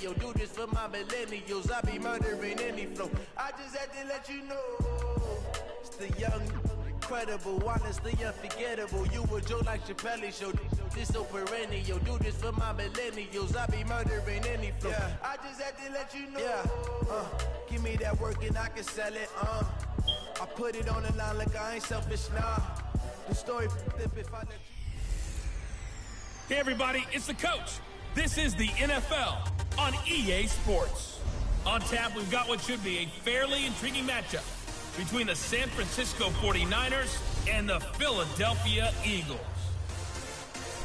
perennial. Do this for my millennials. I be murdering any flow. I just had to let you know. It's the young, incredible, honestly unforgettable. You a joke like Chappelle Show. This so perennial. Do this for my millennials. I be murdering any flow. Yeah. I just had to let you know. Yeah. Give me that work and I can sell it. I put it on the line like I ain't selfish, nah. The story flip if I let you. Hey everybody, it's the coach. This is the NFL on EA Sports. On tap, we've got what should be a fairly intriguing matchup between the San Francisco 49ers and the Philadelphia Eagles.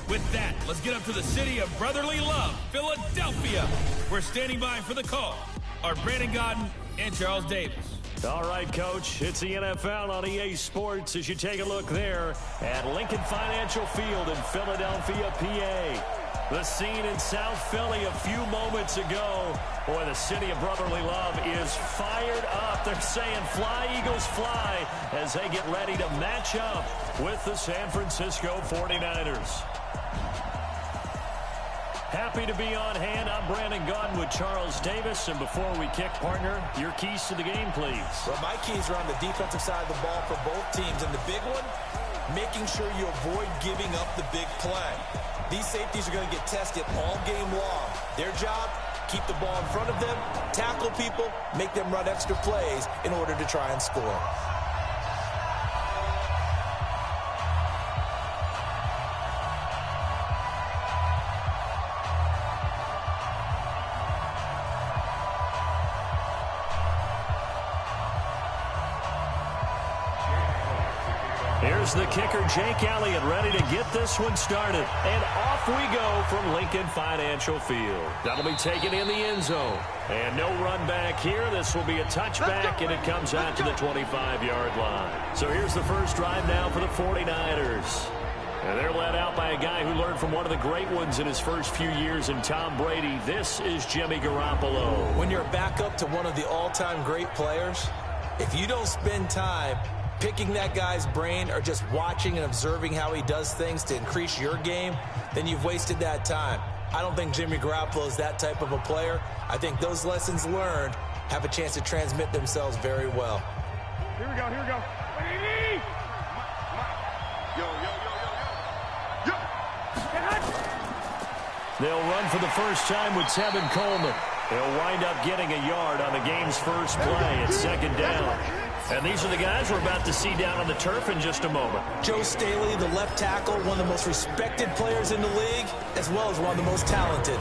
With that, let's get up to the city of brotherly love, Philadelphia. We're standing by for the call are Brandon Godden and Charles Davis. All right, Coach, it's the NFL on EA Sports as you take a look there at Lincoln Financial Field in Philadelphia, PA. The scene in South Philly a few moments ago. Boy, the city of brotherly love is fired up. They're saying fly, Eagles, fly, as they get ready to match up with the San Francisco 49ers. Happy to be on hand. I'm Brandon Godden with Charles Davis. And before we kick, partner, your keys to the game, please. Well, my keys are on the defensive side of the ball for both teams. And the big one, making sure you avoid giving up the big play. These safeties are going to get tested all game long. Their job, keep the ball in front of them, tackle people, make them run extra plays in order to try and score. Here's the kicker, Jake Elliott, ready to get this one started. And off we go from Lincoln Financial Field. That'll be taken in the end zone. And no run back here. This will be a touchback, and it comes out to the 25-yard line. So here's the first drive now for the 49ers. And they're led out by a guy who learned from one of the great ones in his first few years in Tom Brady. This is Jimmy Garoppolo. When you're a backup to one of the all-time great players, if you don't spend time picking that guy's brain or just watching and observing how he does things to increase your game, then you've wasted that time. I don't think Jimmy Garoppolo is that type of a player. I think those lessons learned have a chance to transmit themselves very well. Here we go, here we go. They'll run for the first time with Tevin Coleman. They'll wind up getting a yard on the game's first play. It's second down. And these are the guys we're about to see down on the turf in just a moment. Joe Staley, the left tackle, one of the most respected players in the league, as well as one of the most talented.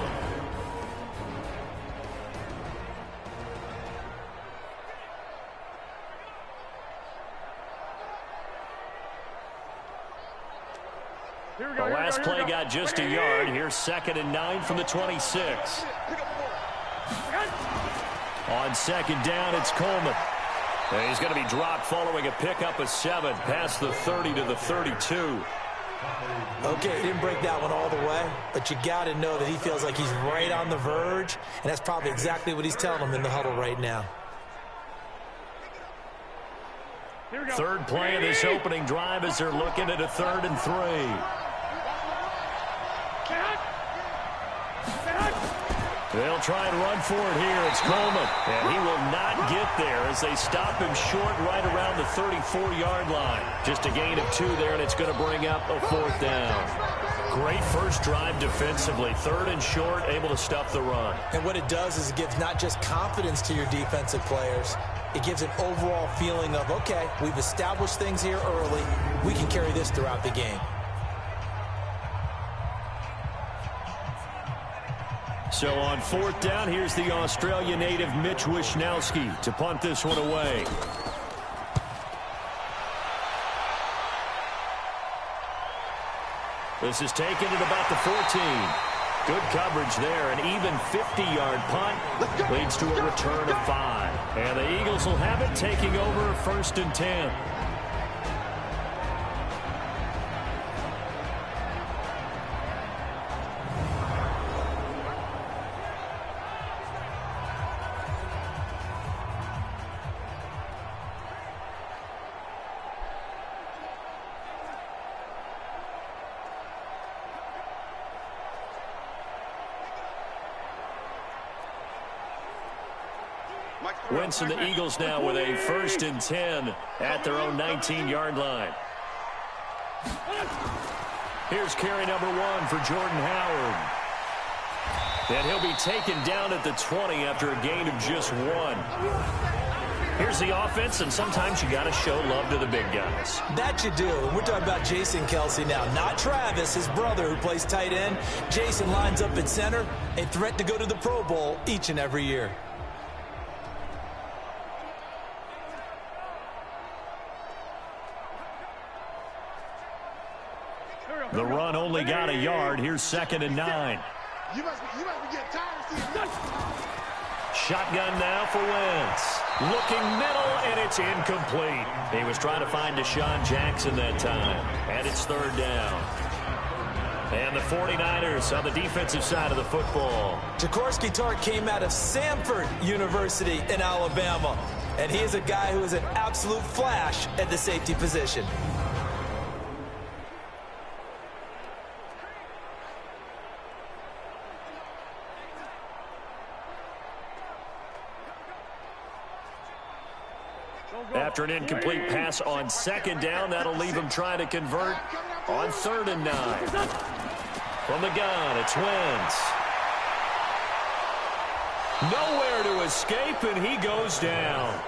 The last play got just a yard. Here's 2nd and 9 from the 26. On second down, it's Coleman. And he's going to be dropped following a pickup of 7 past the 30 to the 32. Okay, he didn't break that one all the way, but you got to know that he feels like he's right on the verge, and that's probably exactly what he's telling them in the huddle right now. Third play of this opening drive as they're looking at a 3rd and 3. They'll try and run for it here. It's Coleman. And he will not get there as they stop him short right around the 34-yard line. Just a gain of 2 there, and it's going to bring up a 4th down. Great first drive defensively. 3rd and short, able to stop the run. And what it does is it gives not just confidence to your defensive players, it gives an overall feeling of, okay, we've established things here early. We can carry this throughout the game. So on 4th down, here's the Australia native Mitch Wishnowsky to punt this one away. This is taken at about the 14. Good coverage there. An even 50-yard punt leads to a return of 5. And the Eagles will have it, taking over 1st and 10. Wentz and the Eagles now with a 1st and 10 at their own 19-yard line. Here's carry number 1 for Jordan Howard. And he'll be taken down at the 20 after a gain of just 1. Here's the offense, and sometimes you got to show love to the big guys. That you do. And we're talking about Jason Kelce now, not Travis, his brother, who plays tight end. Jason lines up at center, a threat to go to the Pro Bowl each and every year. The run only got a yard. Here's 2nd and 9. You must be getting tired of seeing Shotgun now for Wentz. Looking middle, and it's incomplete. He was trying to find Deshaun Jackson that time. And it's 3rd down. And the 49ers on the defensive side of the football. Jaworski Tartt came out of Samford University in Alabama. And he is a guy who is an absolute flash at the safety position. After an incomplete pass on 2nd down, that'll leave him trying to convert on 3rd and 9. From the gun, it's Wentz. Nowhere to escape, and he goes down.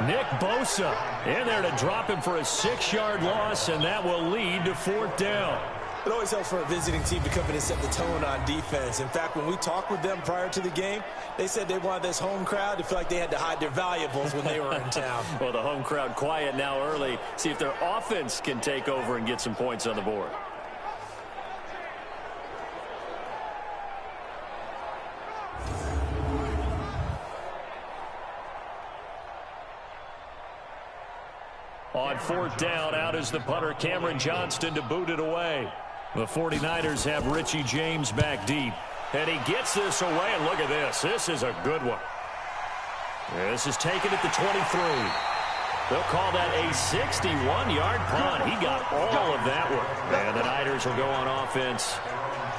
Nick Bosa in there to drop him for a 6-yard loss, and that will lead to 4th down. It always helps for a visiting team to come in and set the tone on defense. In fact, when we talked with them prior to the game, they said they wanted this home crowd to feel like they had to hide their valuables when they were in town. Well, the home crowd quiet now early. See if their offense can take over and get some points on the board. On 4th down, out is the punter, Cameron Johnston, to boot it away. The 49ers have Richie James back deep. And he gets this away, and look at this. This is a good one. This is taken at the 23. They'll call that a 61-yard punt. He got all of that one. And the Niners will go on offense,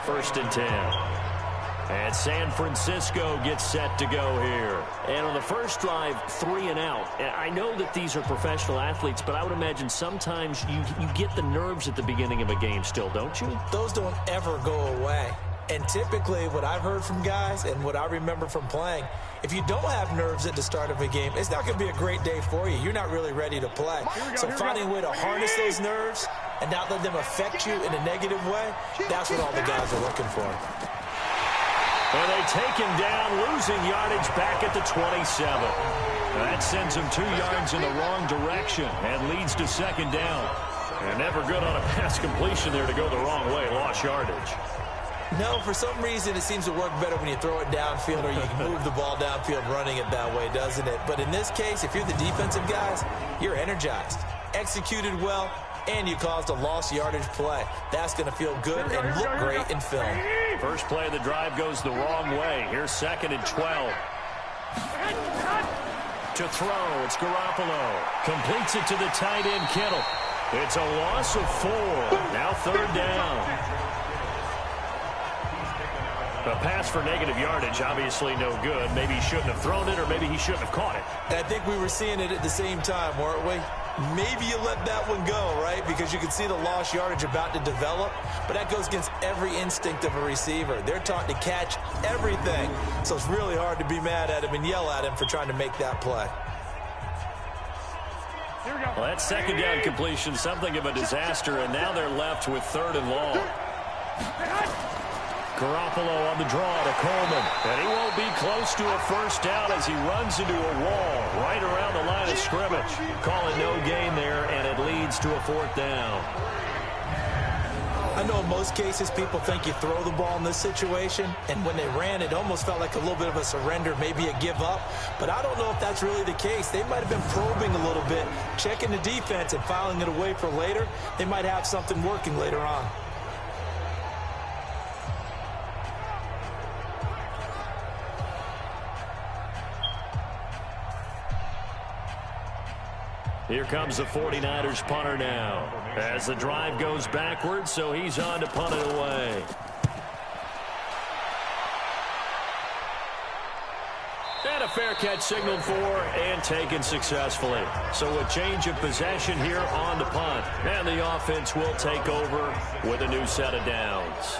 1st and 10. And San Francisco gets set to go here. And on the first drive, 3 and out. I know that these are professional athletes, but I would imagine sometimes you get the nerves at the beginning of a game still, don't you? Those don't ever go away. And typically what I've heard from guys and what I remember from playing, if you don't have nerves at the start of a game, it's not going to be a great day for you. You're not really ready to play. So finding a way to harness those nerves and not let them affect you in a negative way, that's what all the guys are looking for. And they take him down, losing yardage back at the 27. That sends him 2 yards in the wrong direction and leads to 2nd down. And never good on a pass completion there to go the wrong way. Lost yardage. No, for some reason it seems to work better when you throw it downfield or you can move the ball downfield running it that way, doesn't it? But in this case, if you're the defensive guys, you're energized, executed well, and you caused a lost yardage play. That's going to feel good and look great in film. First play of the drive goes the wrong way. Here's 2nd and 12. To throw, it's Garoppolo. Completes it to the tight end, Kittle. It's a loss of 4. Now 3rd down. A pass for negative yardage, obviously no good. Maybe he shouldn't have thrown it, or maybe he shouldn't have caught it. I think we were seeing it at the same time, weren't we? Maybe you let that one go, right? Because you can see the lost yardage about to develop. But that goes against every instinct of a receiver. They're taught to catch everything. So it's really hard to be mad at him and yell at him for trying to make that play. Well, that 2nd down completion, something of a disaster, and now they're left with 3rd and long. Garoppolo on the draw to Coleman. And he won't be close to a 1st down as he runs into a wall right around the line of scrimmage. Calling no gain there, and it leads to a 4th down. I know in most cases people think you throw the ball in this situation, and when they ran, it almost felt like a little bit of a surrender, maybe a give up. But I don't know if that's really the case. They might have been probing a little bit, checking the defense and filing it away for later. They might have something working later on. Here comes the 49ers punter now. As the drive goes backwards, so he's on to punt it away. And a fair catch signaled for and taken successfully. So a change of possession here on the punt. And the offense will take over with a new set of downs.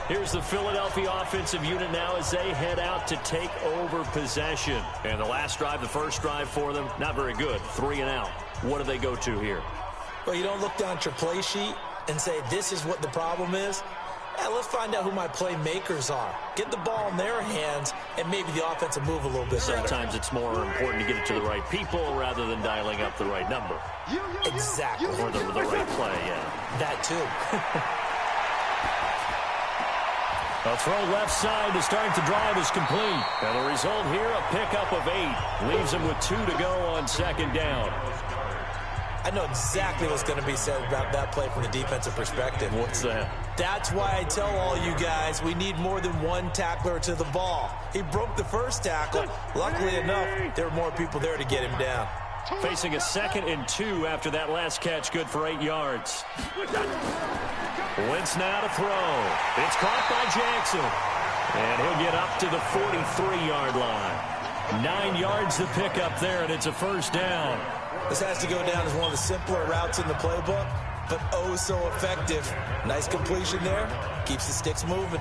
Here's the Philadelphia offensive unit now as they head out to take over possession. And the last drive, the first drive for them, not very good. 3 and out. What do they go to here? Well, you don't look down at your play sheet and say, this is what the problem is. Yeah, let's find out who my playmakers are. Get the ball in their hands, and maybe the offense will move a little bit better. Sometimes it's more important to get it to the right people rather than dialing up the right number. Exactly. Or the right play, yeah. That too. A throw left side to start the drive is complete. And the result here, a pickup of 8. Leaves them with 2 to go on second down. I know exactly what's going to be said about that play from the defensive perspective. What's that? That's why I tell all you guys we need more than one tackler to the ball. He broke the first tackle. Luckily enough, there were more people there to get him down. Facing a 2nd and 2 after that last catch, good for 8 yards. Wentz now to throw. It's caught by Jackson. And he'll get up to the 43-yard line. 9 yards to pick up there, and it's a first down. This has to go down as one of the simpler routes in the playbook, but oh so effective. Nice completion there. Keeps the sticks moving.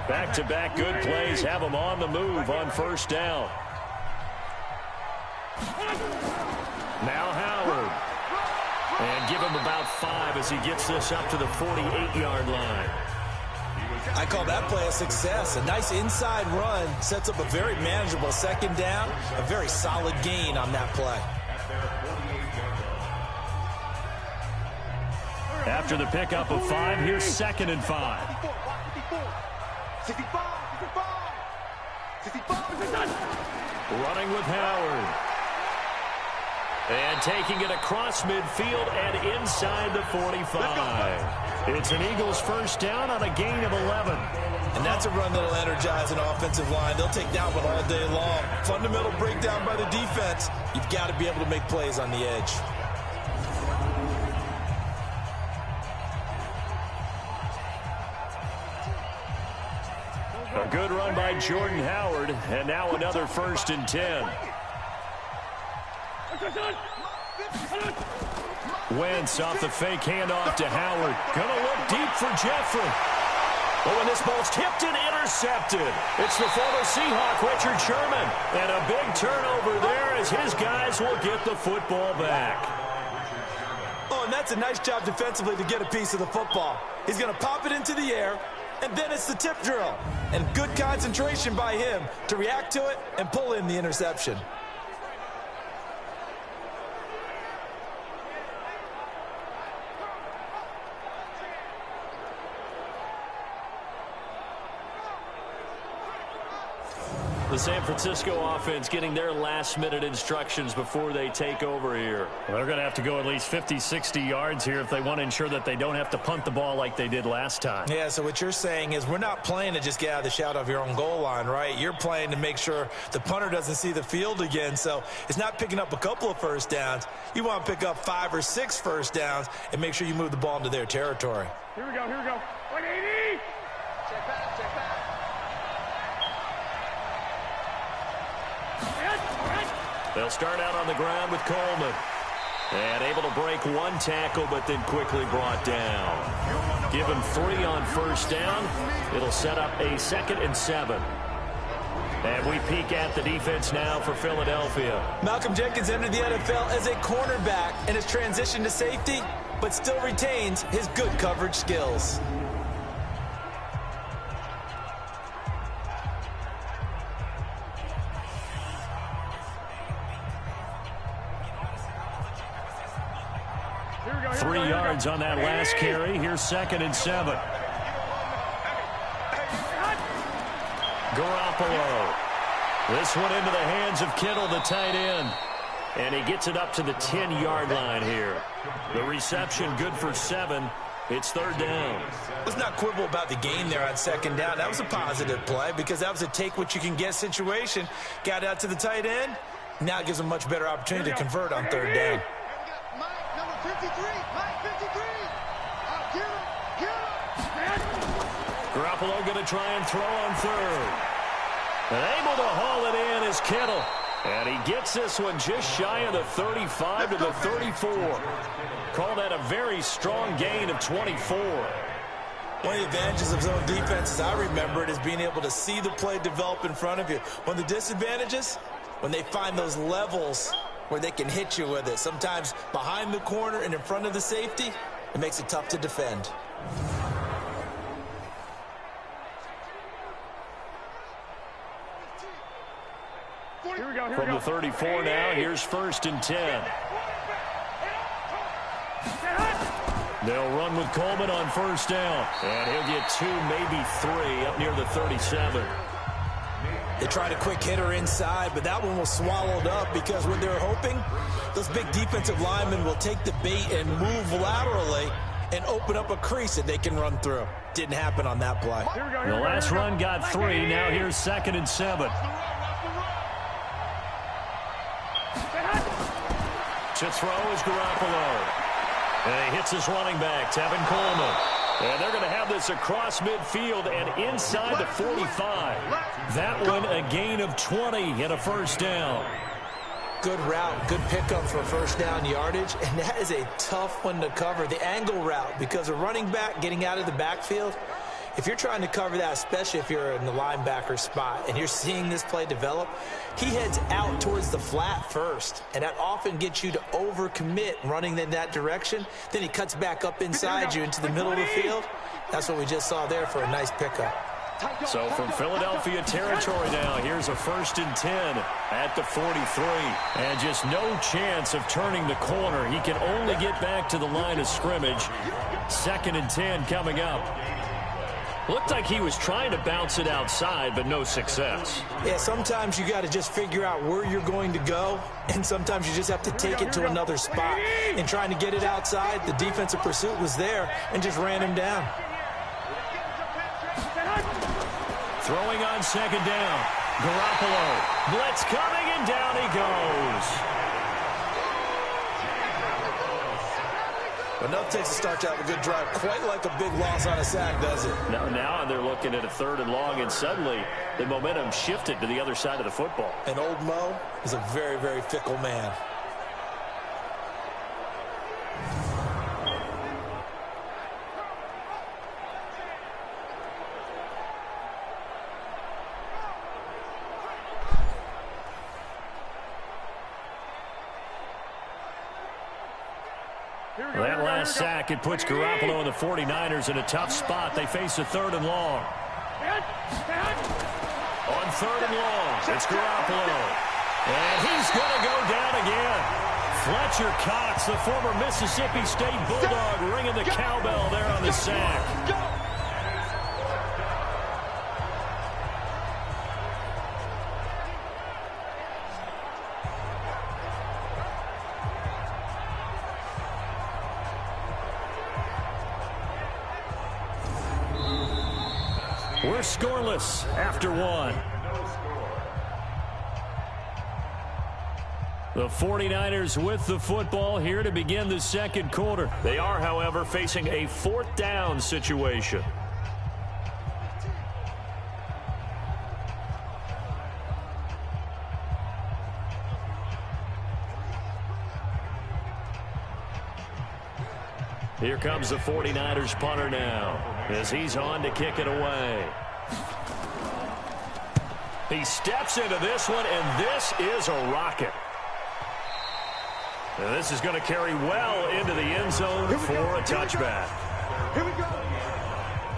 Back-to-back good plays have them on the move on first down. Now Howard. And give him about 5 as he gets this up to the 48-yard line. I call that play a success. A nice inside run sets up a very manageable second down. A very solid gain on that play. After the pickup of 5, here's 2nd and 5. Running with Howard. And taking it across midfield and inside the 45. It's an Eagles first down on a gain of 11. And that's a run that'll energize an offensive line. They'll take that one all day long. Fundamental breakdown by the defense. You've got to be able to make plays on the edge. A good run by Jordan Howard. And now another 1st and 10. Wentz off the fake handoff to Howard. Gonna look deep for Jeffrey. Oh, and this ball's tipped and intercepted. It's the former Seahawk, Richard Sherman. And a big turnover there as his guys will get the football back. Oh, and that's a nice job defensively to get a piece of the football. He's gonna pop it into the air, and then it's the tip drill. And good concentration by him to react to it and pull in the interception. The San Francisco offense getting their last-minute instructions before they take over here. Well, they're going to have to go at least 50, 60 yards here if they want to ensure that they don't have to punt the ball like they did last time. Yeah, so what you're saying is we're not playing to just get out of the shadow of your own goal line, right? You're playing to make sure the punter doesn't see the field again. So it's not picking up a couple of first downs. You want to pick up 5 or 6 first downs and make sure you move the ball into their territory. Here we go, here we go. 180! Check back, check back. They'll start out on the ground with Coleman. And able to break one tackle, but then quickly brought down. Give him 3 on first down. It'll set up a 2nd and 7. And we peek at the defense now for Philadelphia. Malcolm Jenkins entered the NFL as a cornerback and has transitioned to safety, but still retains his good coverage skills. On that last carry. Here's 2nd and 7. Garoppolo. This one into the hands of Kittle, the tight end. And he gets it up to the 10-yard line here. The reception good for 7. It's 3rd down. Let's not quibble about the gain there on 2nd down. That was a positive play because that was a take-what-you-can-get situation. Got out to the tight end. Now it gives them a much better opportunity to convert on 3rd down. Mike, number 53. Mike, 53. Get him. Garoppolo going to try and throw on 3rd. And able to haul it in is Kittle. And he gets this one just shy of the 35 to the 34. Call that a very strong gain of 24. One of the advantages of zone defense, as I remember it, is being able to see the play develop in front of you. One of the disadvantages, when they find those levels where they can hit you with it. Sometimes behind the corner and in front of the safety, it makes it tough to defend. From the 34 now, here's 1st and 10. They'll run with Coleman on 1st down. And he'll get 2, maybe 3 up near the 37. They tried a quick hitter inside, but that one was swallowed up because what they're hoping, those big defensive linemen will take the bait and move laterally and open up a crease that they can run through. Didn't happen on that play. The last run got 3. Now here's 2nd and 7. To throw is Garoppolo. And he hits his running back, Tevin Coleman. And they're going to have this across midfield and inside the 45. That one a gain of 20 and a 1st down. Good route, good pickup for 1st down yardage, and that is a tough one to cover, the angle route, because a running back getting out of the backfield, if you're trying to cover that, especially if you're in the linebacker spot and you're seeing this play develop, he heads out towards the flat first, and that often gets you to overcommit running in that direction. Then he cuts back up inside you into the middle of the field. That's what we just saw there for a nice pickup. So from Philadelphia territory now, here's a 1st and 10 at the 43. And just no chance of turning the corner. He can only get back to the line of scrimmage. 2nd and 10 coming up. Looked like he was trying to bounce it outside, but no success. Yeah, sometimes you got to just figure out where you're going to go, and sometimes you just have to take it to another spot. And trying to get it outside, the defensive pursuit was there and just ran him down. Throwing on 2nd down. Garoppolo. Blitz coming, and down he goes. Enough takes to start you out with a good drive. Quite like a big loss on a sack, does it? Now they're looking at a 3rd and long, and suddenly the momentum shifted to the other side of the football. And old Mo is a very, very fickle man. That last sack, it puts Garoppolo and the 49ers in a tough spot. They face a 3rd and long. On 3rd and long, it's Garoppolo. And he's going to go down again. Fletcher Cox, the former Mississippi State Bulldog, ringing the cowbell there on the sack. We're scoreless after 1. The 49ers with the football here to begin the 2nd quarter. They are, however, facing a 4th down situation. Here comes the 49ers punter now as he's on to kick it away. He steps into this one, and this is a rocket. And this is going to carry well into the end zone for a touchback. Here we go.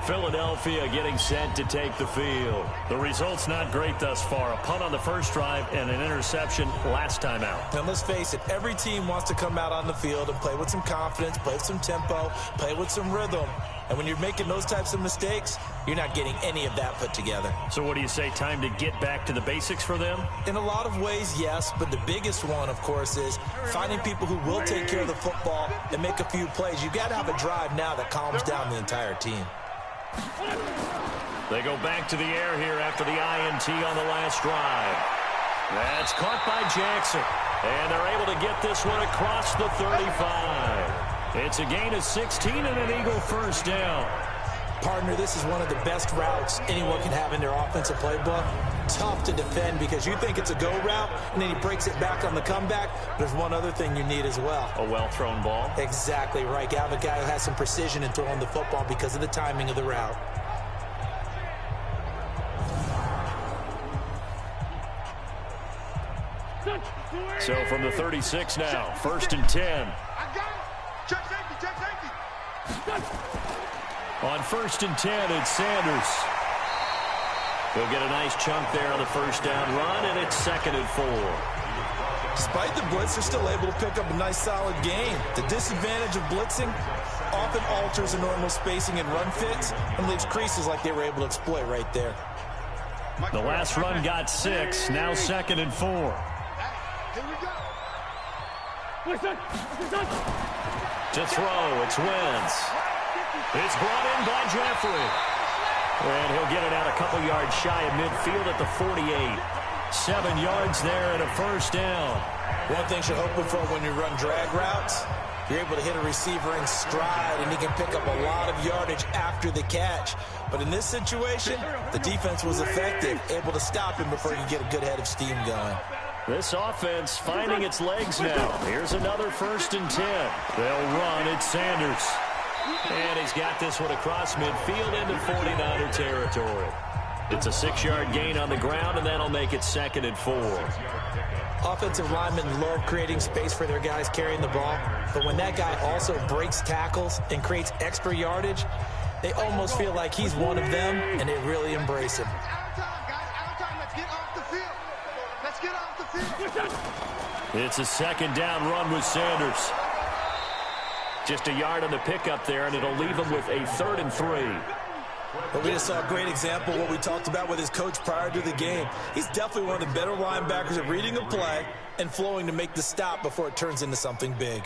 Philadelphia getting set to take the field. The result's not great thus far. A punt on the first drive and an interception last time out. And let's face it, every team wants to come out on the field and play with some confidence, play with some tempo, play with some rhythm. And when you're making those types of mistakes, you're not getting any of that put together. So what do you say, time to get back to the basics for them? In a lot of ways, yes, but the biggest one, of course, is finding people who will take care of the football and make a few plays. You got to have a drive now that calms down the entire team. They go back to the air here after the INT on the last drive. That's caught by Jackson. And they're able to get this one across the 35. It's a gain of 16 and an Eagle first down. Partner, this is one of the best routes anyone can have in their offensive playbook. tough to defend because you think it's a go route, and then he breaks it back on the comeback. There's one other thing you need as well. A well-thrown ball? Exactly right. You have a guy who has some precision in throwing the football because of the timing of the route. So from the 36 now, 1st and 10. I got it. Check safety, check safety. On 1st and 10, it's Sanders. He'll get a nice chunk there on the first down run, and it's 2nd and 4. Despite the blitz, they're still able to pick up a nice solid gain. The disadvantage of blitzing often alters the normal spacing and run fits and leaves creases like they were able to exploit right there. The last run got 6, now 2nd and 4. Here we go. To throw, it's Wentz. It's brought in by Jeffrey. And he'll get it out a couple yards shy of midfield at the 48. 7 yards there and a first down. One thing you're hoping for when you run drag routes, you're able to hit a receiver in stride, and he can pick up a lot of yardage after the catch. But in this situation, the defense was effective, able to stop him before he could get a good head of steam going. This offense finding its legs now. Here's another 1st and 10. They'll run at Sanders. And he's got this one across midfield into 49er territory. It's a 6-yard gain on the ground, and that'll make it 2nd and 4. Offensive linemen love creating space for their guys carrying the ball, but when that guy also breaks tackles and creates extra yardage, they almost feel like he's one of them, and they really embrace him. Out of time, guys. Out of time. Let's get off the field. Let's get off the field. It's a 2nd down run with Sanders. Just a yard on the pickup there, and it'll leave him with a 3rd and 3. But we just saw a great example of what we talked about with his coach prior to the game. He's definitely one of the better linebackers at reading a play and flowing to make the stop before it turns into something big.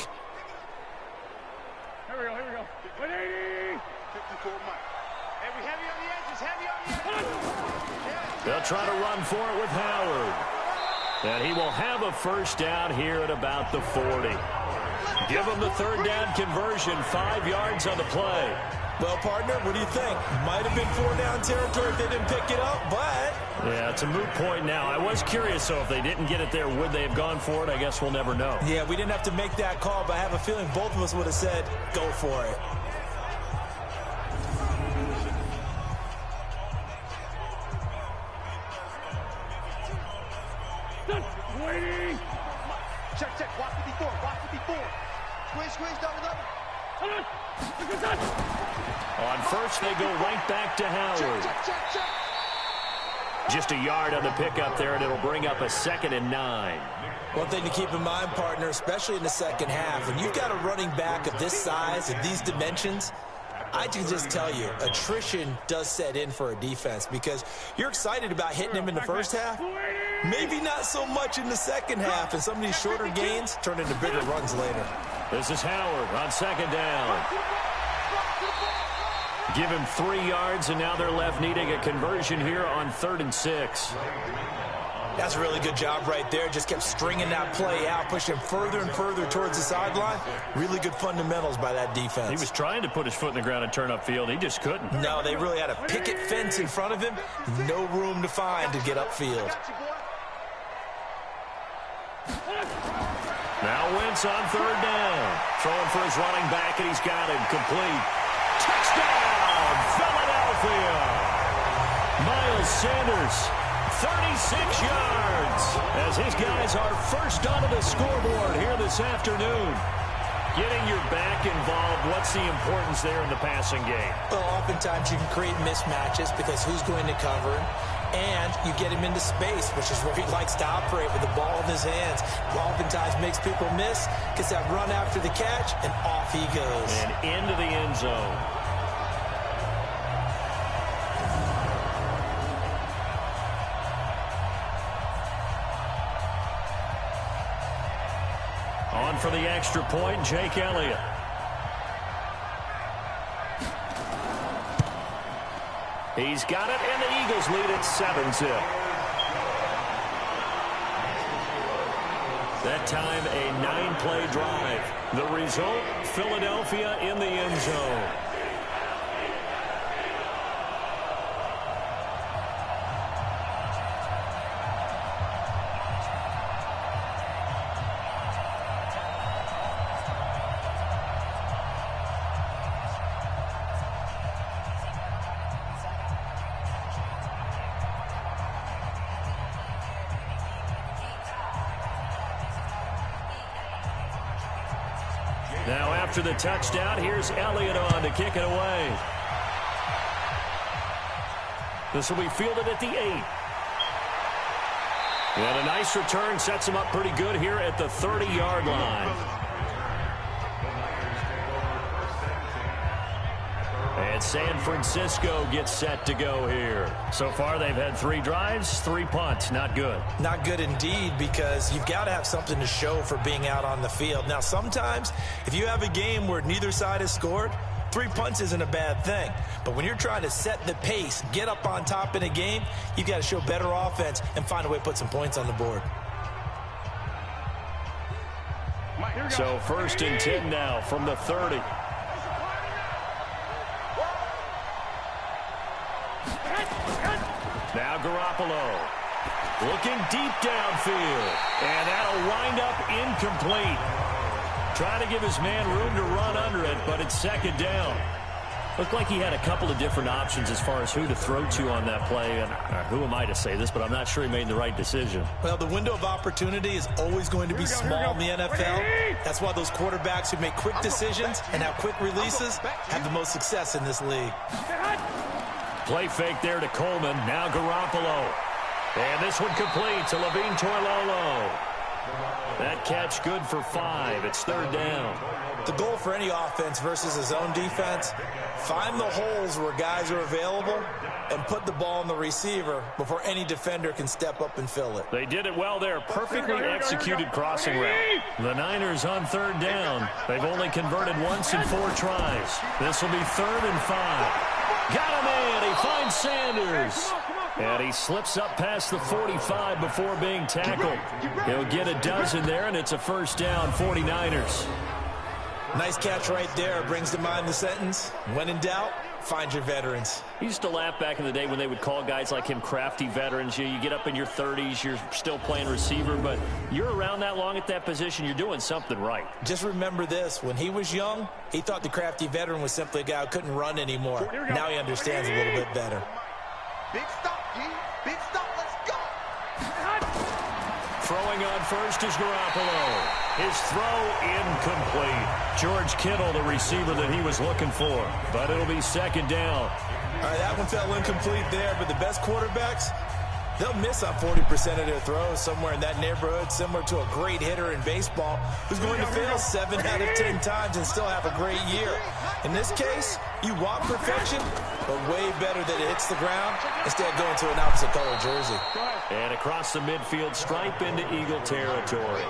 Here we go. 180. 54 Mike. Heavy on the edges. Heavy on the edges. They'll try to run for it with Howard. And he will have a first down here at about the 40. Give him the 3rd down conversion, 5 yards on the play. Well, partner, what do you think? Might have been 4-down territory if they didn't pick it up, but... Yeah, it's a moot point now. I was curious, so if they didn't get it there, would they have gone for it? I guess we'll never know. Yeah, we didn't have to make that call, but I have a feeling both of us would have said, go for it. Waiting. Check. Watch 54. Squeeze, double. On first, they go right back to Howard. Check. Just a yard on the pickup there, and it'll bring up a 2nd and 9. One thing to keep in mind, partner, especially in the second half, when you've got a running back of this size and these dimensions, I can just tell you, attrition does set in for a defense because you're excited about hitting him in the first half, maybe not so much in the second half, and some of these shorter gains turn into bigger runs later. This is Howard on 2nd down. Give him 3 yards, and now they're left needing a conversion here on 3rd and 6. That's a really good job right there. Just kept stringing that play out, pushing further and further towards the sideline. Really good fundamentals by that defense. He was trying to put his foot in the ground and turn upfield. He just couldn't. No, they really had a picket fence in front of him. No room to find to get upfield. Now Wentz on 3rd down. Throwing for his running back, and he's got him complete. Touchdown, Philadelphia! Miles Sanders, 36 yards, as his guys are first onto the scoreboard here this afternoon. Getting your back involved, what's the importance there in the passing game? Well, oftentimes you can create mismatches because who's going to cover him, and you get him into space, which is where he likes to operate with the ball in his hands. Oftentimes makes people miss, gets that run after the catch, and off he goes. And into the end zone. On for the extra point, Jake Elliott. He's got it, and the Eagles lead at 7-zip. That time, a 9-play drive. The result, Philadelphia in the end zone. after the touchdown. Here's Elliott on to kick it away. This will be fielded at the 8. And a nice return sets him up pretty good here at the 30-yard line. And San Francisco gets set to go here. So far, they've had 3 drives, 3 punts. Not good. Not good indeed, because you've got to have something to show for being out on the field. Now, sometimes, if you have a game where neither side has scored, 3 punts isn't a bad thing. But when you're trying to set the pace, get up on top in a game, you've got to show better offense and find a way to put some points on the board. So 1st and 10 now from the 30. Now Garoppolo looking deep downfield. And that'll wind up incomplete. Trying to give his man room to run under it, but it's 2nd down. Looked like he had a couple of different options as far as who to throw to on that play. And who am I to say this, but I'm not sure he made the right decision. Well, the window of opportunity is always going to be small in the NFL. That's why those quarterbacks who make quick decisions and have quick releases have the most success in this league. Play fake there to Coleman. Now Garoppolo. And this one complete to Levine Toilolo. That catch good for 5. It's 3rd down. The goal for any offense versus his own defense, find the holes where guys are available and put the ball on the receiver before any defender can step up and fill it. They did it well there. Perfectly executed crossing route. The Niners on 3rd down. They've only converted once in 4 tries. This will be 3rd and 5. Got him in. He finds Sanders. And he slips up past the 45 before being tackled. He'll get a dozen there, and it's a 1st down, 49ers. Nice catch right there. Brings to mind the sentence, when in doubt, find your veterans. He used to laugh back in the day when they would call guys like him crafty veterans. You get up in your 30s, you're still playing receiver, but you're around that long at that position, you're doing something right. Just remember this. When he was young, he thought the crafty veteran was simply a guy who couldn't run anymore. Now he understands a little bit better. Big stop, G. Big stop. Let's go. Throwing on first is Garoppolo. His throw incomplete. George Kittle, the receiver that he was looking for. But it'll be 2nd down. All right, that one fell incomplete there, but the best quarterbacks, they'll miss on 40% of their throws, somewhere in that neighborhood, similar to a great hitter in baseball who's going to fail 7 out of 10 times and still have a great year. In this case, you want perfection, but way better that it hits the ground instead of going to an opposite color jersey. And across the midfield stripe into Eagle territory.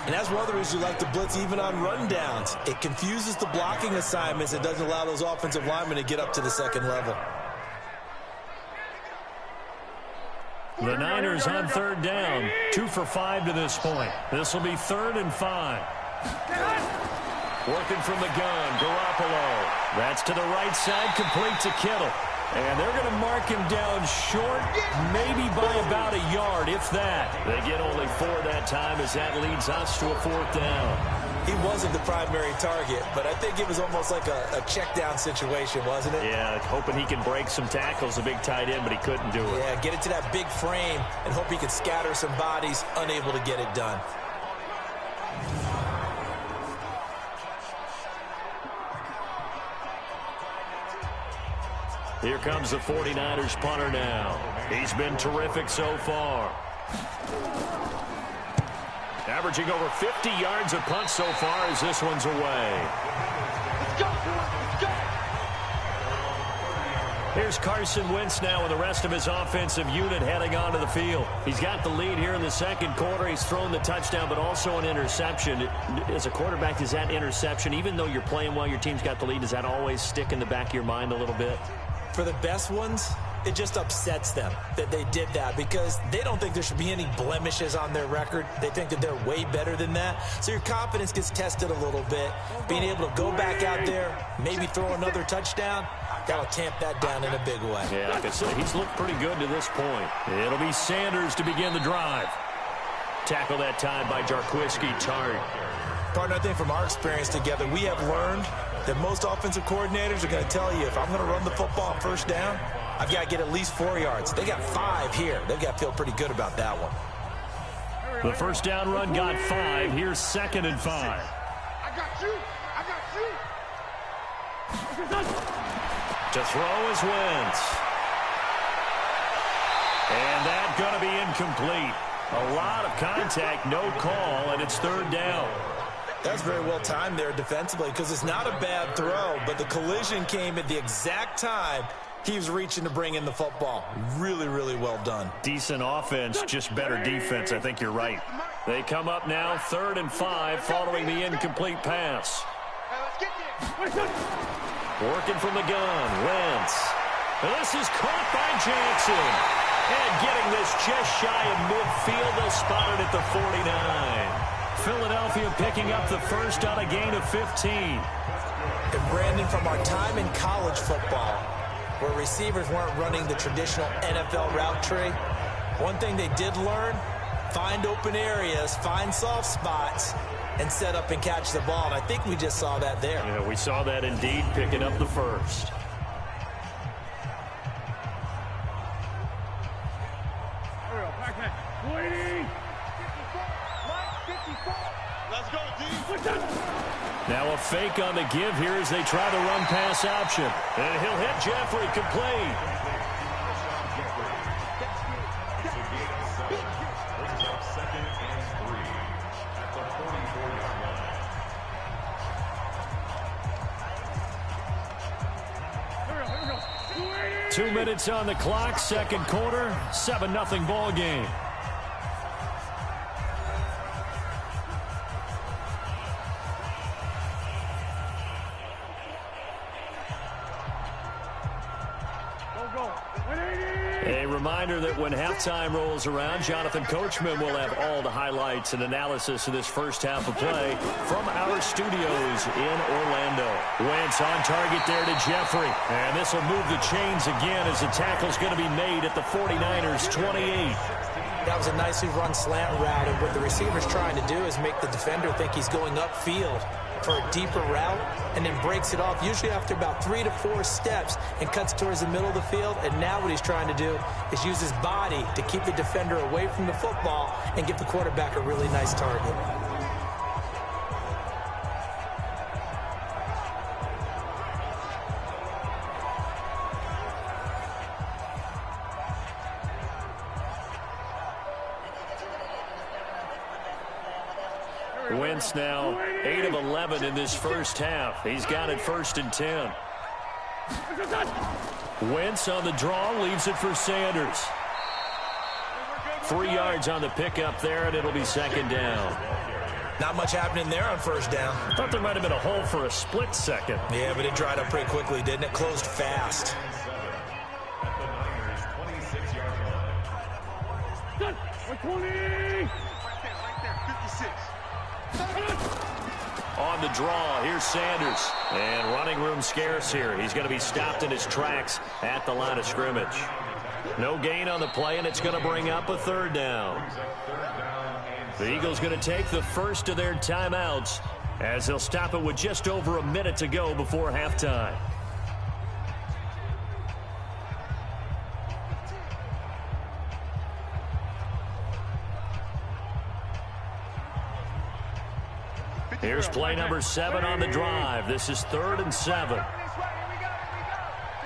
And that's one of the reasons you like to blitz even on rundowns. It confuses the blocking assignments. It doesn't allow those offensive linemen to get up to the 2nd level. The Niners on 3rd down. 2 for 5 to this point. This will be 3rd and 5. Working from the gun, Garoppolo. That's to the right side, complete to Kittle. And they're going to mark him down short, maybe by about a yard, if that. They get only 4 that time as that leads us to a 4th down. He wasn't the primary target, but I think it was almost like a check down situation, wasn't it? Yeah, hoping he can break some tackles, a big tight end, but he couldn't do it. Yeah, get it to that big frame and hope he can scatter some bodies, unable to get it done. Here comes the 49ers punter now. He's been terrific so far. Averaging over 50 yards a punt so far as this one's away. Let's go. Let's go. Here's Carson Wentz now with the rest of his offensive unit heading onto the field. He's got the lead here in the 2nd quarter. He's thrown the touchdown, but also an interception. As a quarterback, does that interception, even though you're playing well, your team's got the lead, does that always stick in the back of your mind a little bit? For the best ones, it just upsets them that they did that because they don't think there should be any blemishes on their record. They think that they're way better than that. So your confidence gets tested a little bit. Being able to go back out there, maybe throw another touchdown, that'll tamp that down in a big way. Yeah, like I said, he's looked pretty good to this point. It'll be Sanders to begin the drive. Tackle that time by Jarquiski Tartt. Partner, I think from our experience together, we have learned that most offensive coordinators are going to tell you, if I'm going to run the football on 1st down, I've got to get at least 4 yards. They got 5 here. They've got to feel pretty good about that one. The 1st down run got 5. Here's 2nd and 5. got you. I got you. To throw is Wentz. And that's going to be incomplete. A lot of contact, no call, and it's third down. That's very well timed there defensively because it's not a bad throw, but the collision came at the exact time he was reaching to bring in the football. Really, really well done. Decent offense, just better defense. I think you're right. They come up now 3rd and 5 following the incomplete pass. Working from the gun, Wentz. This is caught by Jackson. And getting this just shy of midfield, they'll spot it at the 49. Philadelphia picking up the first on a gain of 15. And Brandon, from our time in college football, where receivers weren't running the traditional NFL route tree, one thing they did learn, find open areas, find soft spots, and set up and catch the ball. And I think we just saw that there. Yeah, we saw that indeed, picking up the first. Let's go, D. Now a fake on the give here as they try the run pass option. And he'll hit Jeffrey complete. Brings up 2nd and 3 at the 44-yard line. 2 minutes on the clock, second quarter, 7-0 ball game. A reminder that when halftime rolls around, Jonathan Coachman will have all the highlights and analysis of this first half of play from our studios in Orlando. Wentz on target there to Jeffrey. And this will move the chains again as the tackle's going to be made at the 49ers 28. That was a nicely run slant route, and what the receiver's trying to do is make the defender think he's going upfield for a deeper route, and then breaks it off, usually after about 3 to 4 steps, and cuts towards the middle of the field. And now what he's trying to do is use his body to keep the defender away from the football and give the quarterback a really nice target. Wentz now 8 of 11 in this first half. He's got it 1st and 10. Wentz on the draw, leaves it for Sanders. 3 yards on the pickup there, and it'll be 2nd down. Not much happening there on 1st down. I thought there might have been a hole for a split second. Yeah, but it dried up pretty quickly, didn't it? Closed fast. At the Niners' 26-yard line. 20. Right there, 56. On the draw, here's Sanders. And running room scarce here. He's going to be stopped in his tracks at the line of scrimmage. No gain on the play, and it's going to bring up a 3rd down. The Eagles going to take the first of their timeouts as they'll stop it with just over a minute to go before halftime. Here's play number 7 on the drive. This is 3rd and 7. Here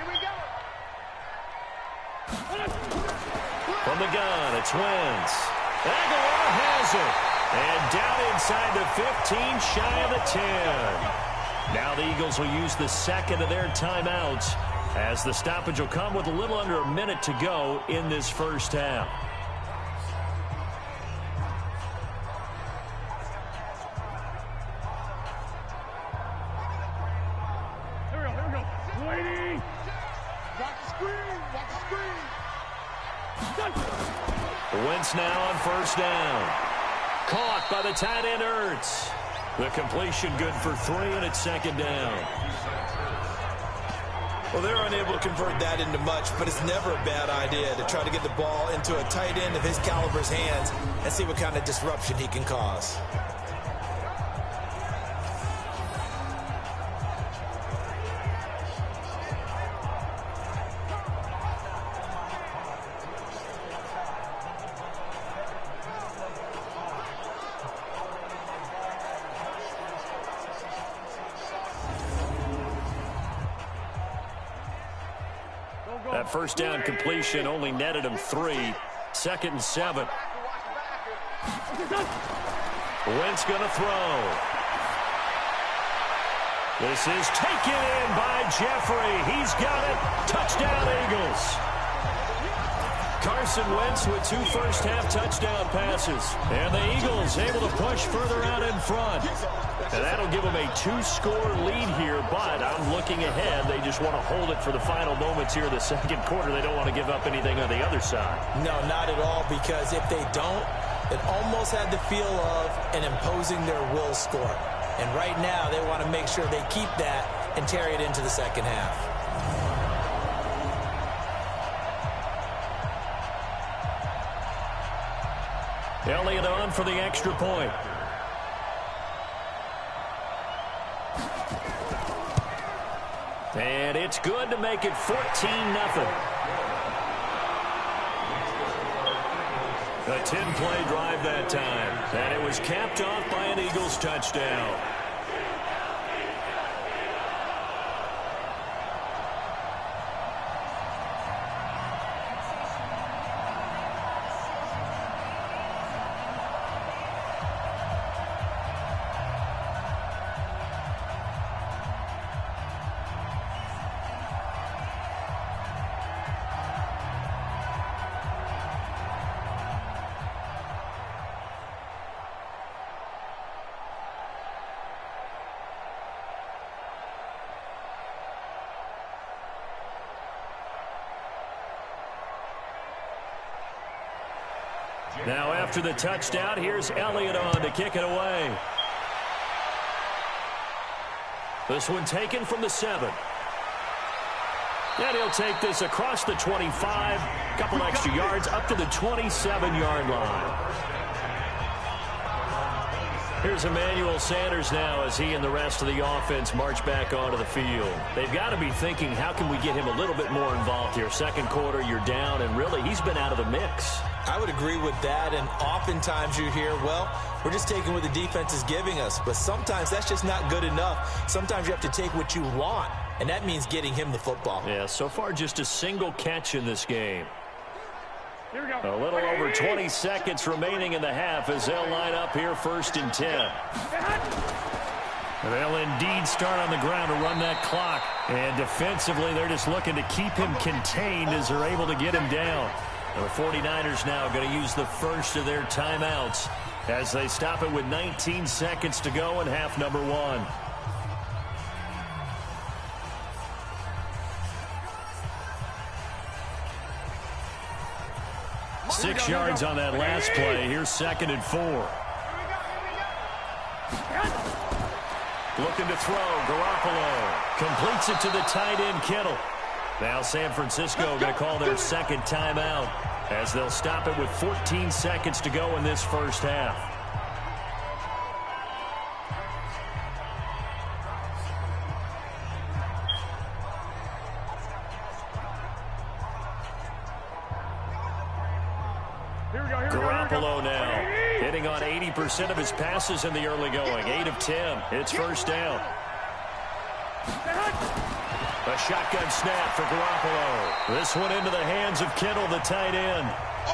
we go. From the gun, it's Wentz. Aguilar has it. And down inside the 15, shy of the 10. Now the Eagles will use the second of their timeouts as the stoppage will come with a little under a minute to go in this first half. Wentz now on 1st down. Caught by the tight end, Ertz. The completion good for 3, and it's 2nd down. Well, they're unable to convert that into much, but it's never a bad idea to try to get the ball into a tight end of his caliber's hands and see what kind of disruption he can cause. first down completion only netted him 3. 2nd and 7. Wentz going to throw. This is taken in by Jeffrey. He's got it. Touchdown, Eagles. Carson Wentz with 2 first-half touchdown passes. And the Eagles able to push further out in front. And that'll give them a 2-score lead here, but I'm looking ahead. They just want to hold it for the final moments here in the second quarter. They don't want to give up anything on the other side. No, not at all, because if they don't, it almost had the feel of an imposing their will score. And right now, they want to make sure they keep that and carry it into the second half. Elliott on for the extra point. And it's good to make it 14-0. A 10-play drive that time. And it was capped off by an Eagles touchdown. Now after the touchdown, here's Elliott on to kick it away. This one taken from the 7. And he'll take this across the 25. A couple extra yards up to the 27-yard line. Here's Emmanuel Sanders now as he and the rest of the offense march back onto the field. They've got to be thinking, how can we get him a little bit more involved here? Second quarter, you're down, and really, he's been out of the mix. I would agree with that, and oftentimes you hear, well, we're just taking what the defense is giving us. But sometimes that's just not good enough. Sometimes you have to take what you want, and that means getting him the football. Yeah, so far just a single catch in this game. Here we go. A little over 20 seconds remaining in the half as they'll line up here 1st and 10. They'll indeed start on the ground to run that clock. And defensively, they're just looking to keep him contained as they're able to get him down. And the 49ers now going to use the first of their timeouts as they stop it with 19 seconds to go in half number 1. 6 yards on that last play. Here's 2nd and 4. Looking to throw. Garoppolo completes it to the tight end, Kittle. Now San Francisco going to call their second timeout as they'll stop it with 14 seconds to go in this first half. Garoppolo now hitting on 80% of his passes in the early going. 8 of 10. It's first down. A shotgun snap for Garoppolo. This one into the hands of Kittle, the tight end.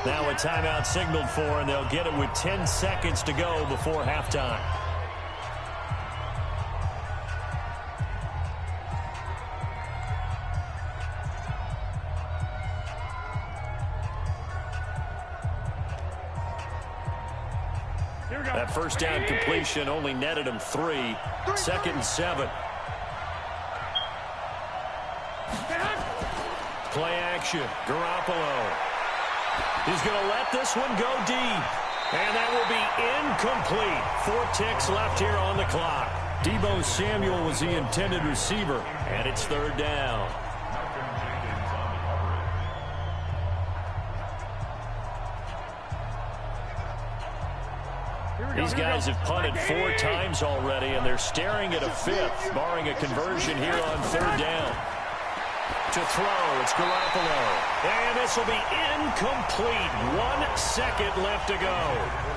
Now a timeout signaled for, and they'll get it with 10 seconds to go before halftime. That first down completion only netted him 3. 2nd and 7. Play action. Garoppolo. He's going to let this one go deep. And that will be incomplete. 4 ticks left here on the clock. Deebo Samuel was the intended receiver. And it's 3rd down. These guys have punted 4 times already, and they're staring at a 5th, barring a conversion here on 3rd down. To throw, it's Garoppolo. And this will be incomplete. 1 second left to go.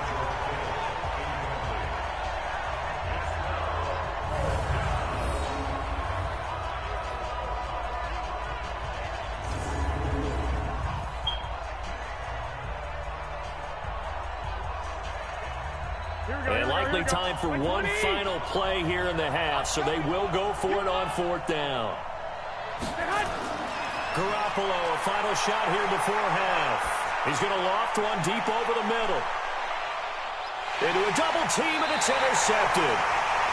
And likely time for one final play here in the half, so they will go for it on 4th down. Garoppolo, a final shot here before half. He's going to loft one deep over the middle. Into a double team, and it's intercepted.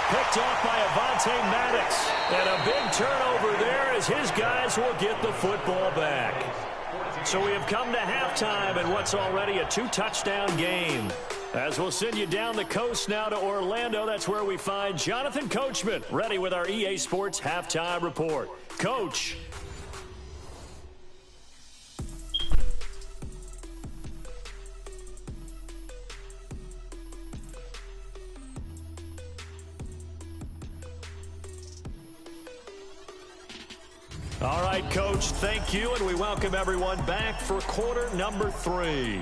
Picked off by Avonte Maddox. And a big turnover there as his guys will get the football back. So we have come to halftime in what's already a 2-touchdown game. As we'll send you down the coast now to Orlando, that's where we find Jonathan Coachman, ready with our EA Sports Halftime Report. Coach. All right, Coach, thank you, and we welcome everyone back for quarter number 3.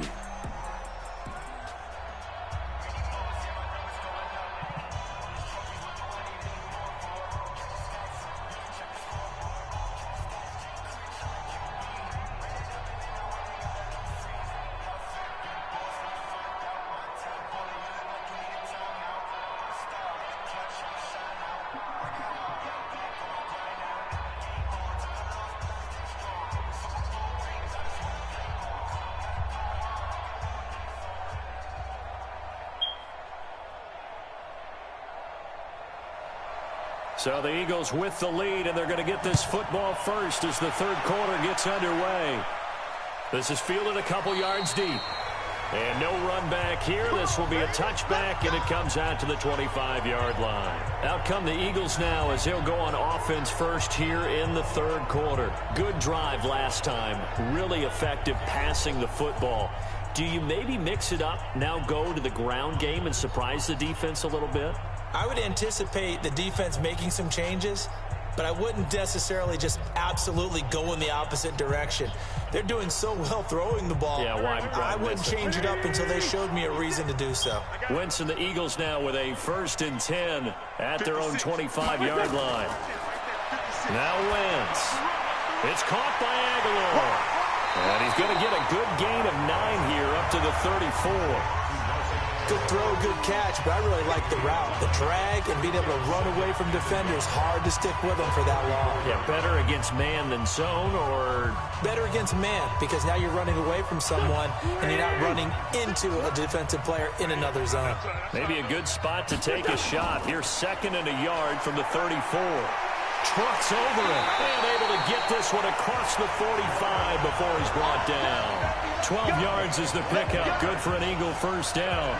So the Eagles with the lead, and they're going to get this football first as the third quarter gets underway. This is fielded a couple yards deep. And no run back here. This will be a touchback, and it comes out to the 25-yard line. Out come the Eagles now as they'll go on offense first here in the third quarter. Good drive last time. Really effective passing the football. Do you maybe mix it up, now go to the ground game and surprise the defense a little bit? I would anticipate the defense making some changes, but I wouldn't necessarily just absolutely go in the opposite direction. They're doing so well throwing the ball. Yeah, why? I wouldn't change it up until they showed me a reason to do so. Wentz and the Eagles now with a 1st and 10 at their own 25-yard line. Now Wentz. It's caught by Aguilar. And he's going to get a good gain of 9 here up to the 34. Good throw, good catch, but I really like the route. The drag and being able to run away from defenders, hard to stick with them for that long. Yeah, better against man than zone, or? Better against man, because now you're running away from someone and you're not running into a defensive player in another zone. Maybe a good spot to take a shot. Here, 2nd and a yard from the 34. Trucks over it, and able to get this one across the 45 before he's brought down. 12 yards is the pickup. Good for an Eagle 1st down.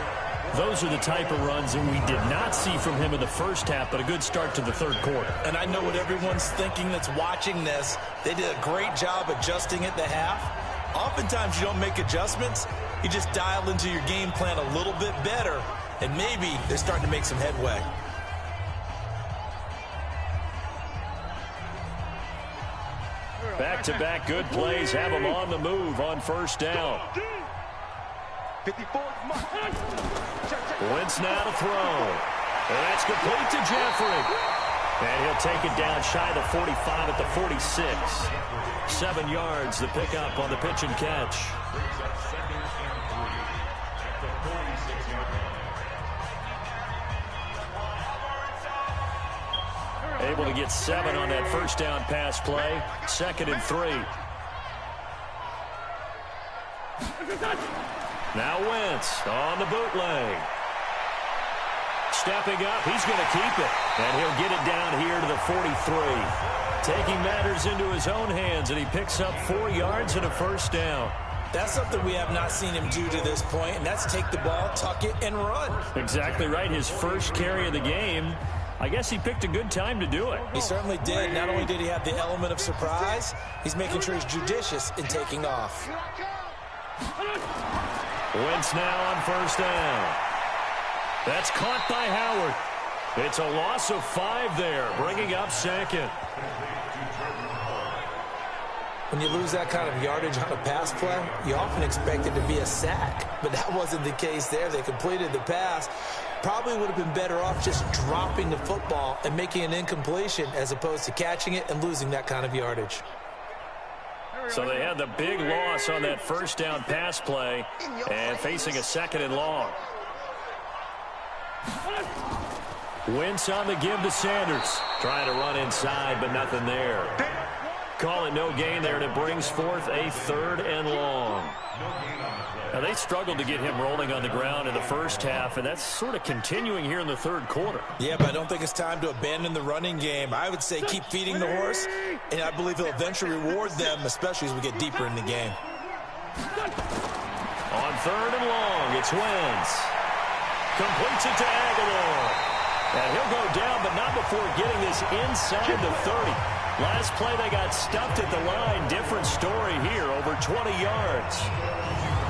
Those are the type of runs that we did not see from him in the first half, but a good start to the third quarter. And I know what everyone's thinking that's watching this. They did a great job adjusting at the half. Oftentimes you don't make adjustments. You just dial into your game plan a little bit better, and maybe they're starting to make some headway. Back-to-back good plays have them on the move on 1st down. Wentz now to throw. And that's complete to Jeffrey. And he'll take it down shy of the 45 at the 46. 7 yards, the pickup on the pitch and catch. Able to get 7 on that 1st down pass play. 2nd and 3. Now Wentz on the bootleg. Stepping up, he's going to keep it. And he'll get it down here to the 43. Taking matters into his own hands, and he picks up 4 yards and a 1st down. That's something we have not seen him do to this point, and that's take the ball, tuck it, and run. Exactly right. His first carry of the game. I guess he picked a good time to do it. He certainly did. Not only did he have the element of surprise, he's making sure he's judicious in taking off. Wentz now on 1st down. That's caught by Howard. It's a loss of 5 there, bringing up 2nd. When you lose that kind of yardage on a pass play, you often expect it to be a sack, but that wasn't the case there. They completed the pass. Probably would have been better off just dropping the football and making an incompletion as opposed to catching it and losing that kind of yardage. So they had the big loss on that 1st down pass play and facing a 2nd and long. Wentz on the give to Sanders. Trying to run inside, but nothing there. Call it no gain there, and it brings forth a 3rd and long. Now, they struggled to get him rolling on the ground in the first half, and that's sort of continuing here in the 3rd quarter. Yeah, but I don't think it's time to abandon the running game. I would say keep feeding the horse, and I believe he'll eventually reward them, especially as we get deeper in the game. On 3rd and long, it's Wentz. Completes it to Aguilar. And he'll go down, but not before getting this inside the 30. Last play, they got stuffed at the line. Different story here, over 20 yards.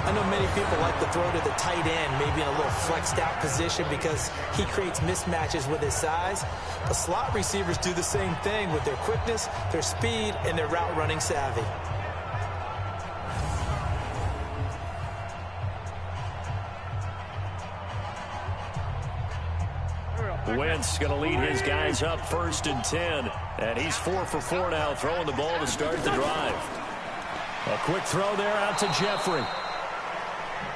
I know many people like to throw to the tight end, maybe in a little flexed out position because he creates mismatches with his size. But slot receivers do the same thing with their quickness, their speed, and their route running savvy. Wentz going to lead his guys up 1st and 10. And he's 4 for 4 now, throwing the ball to start the drive. A quick throw there out to Jeffrey.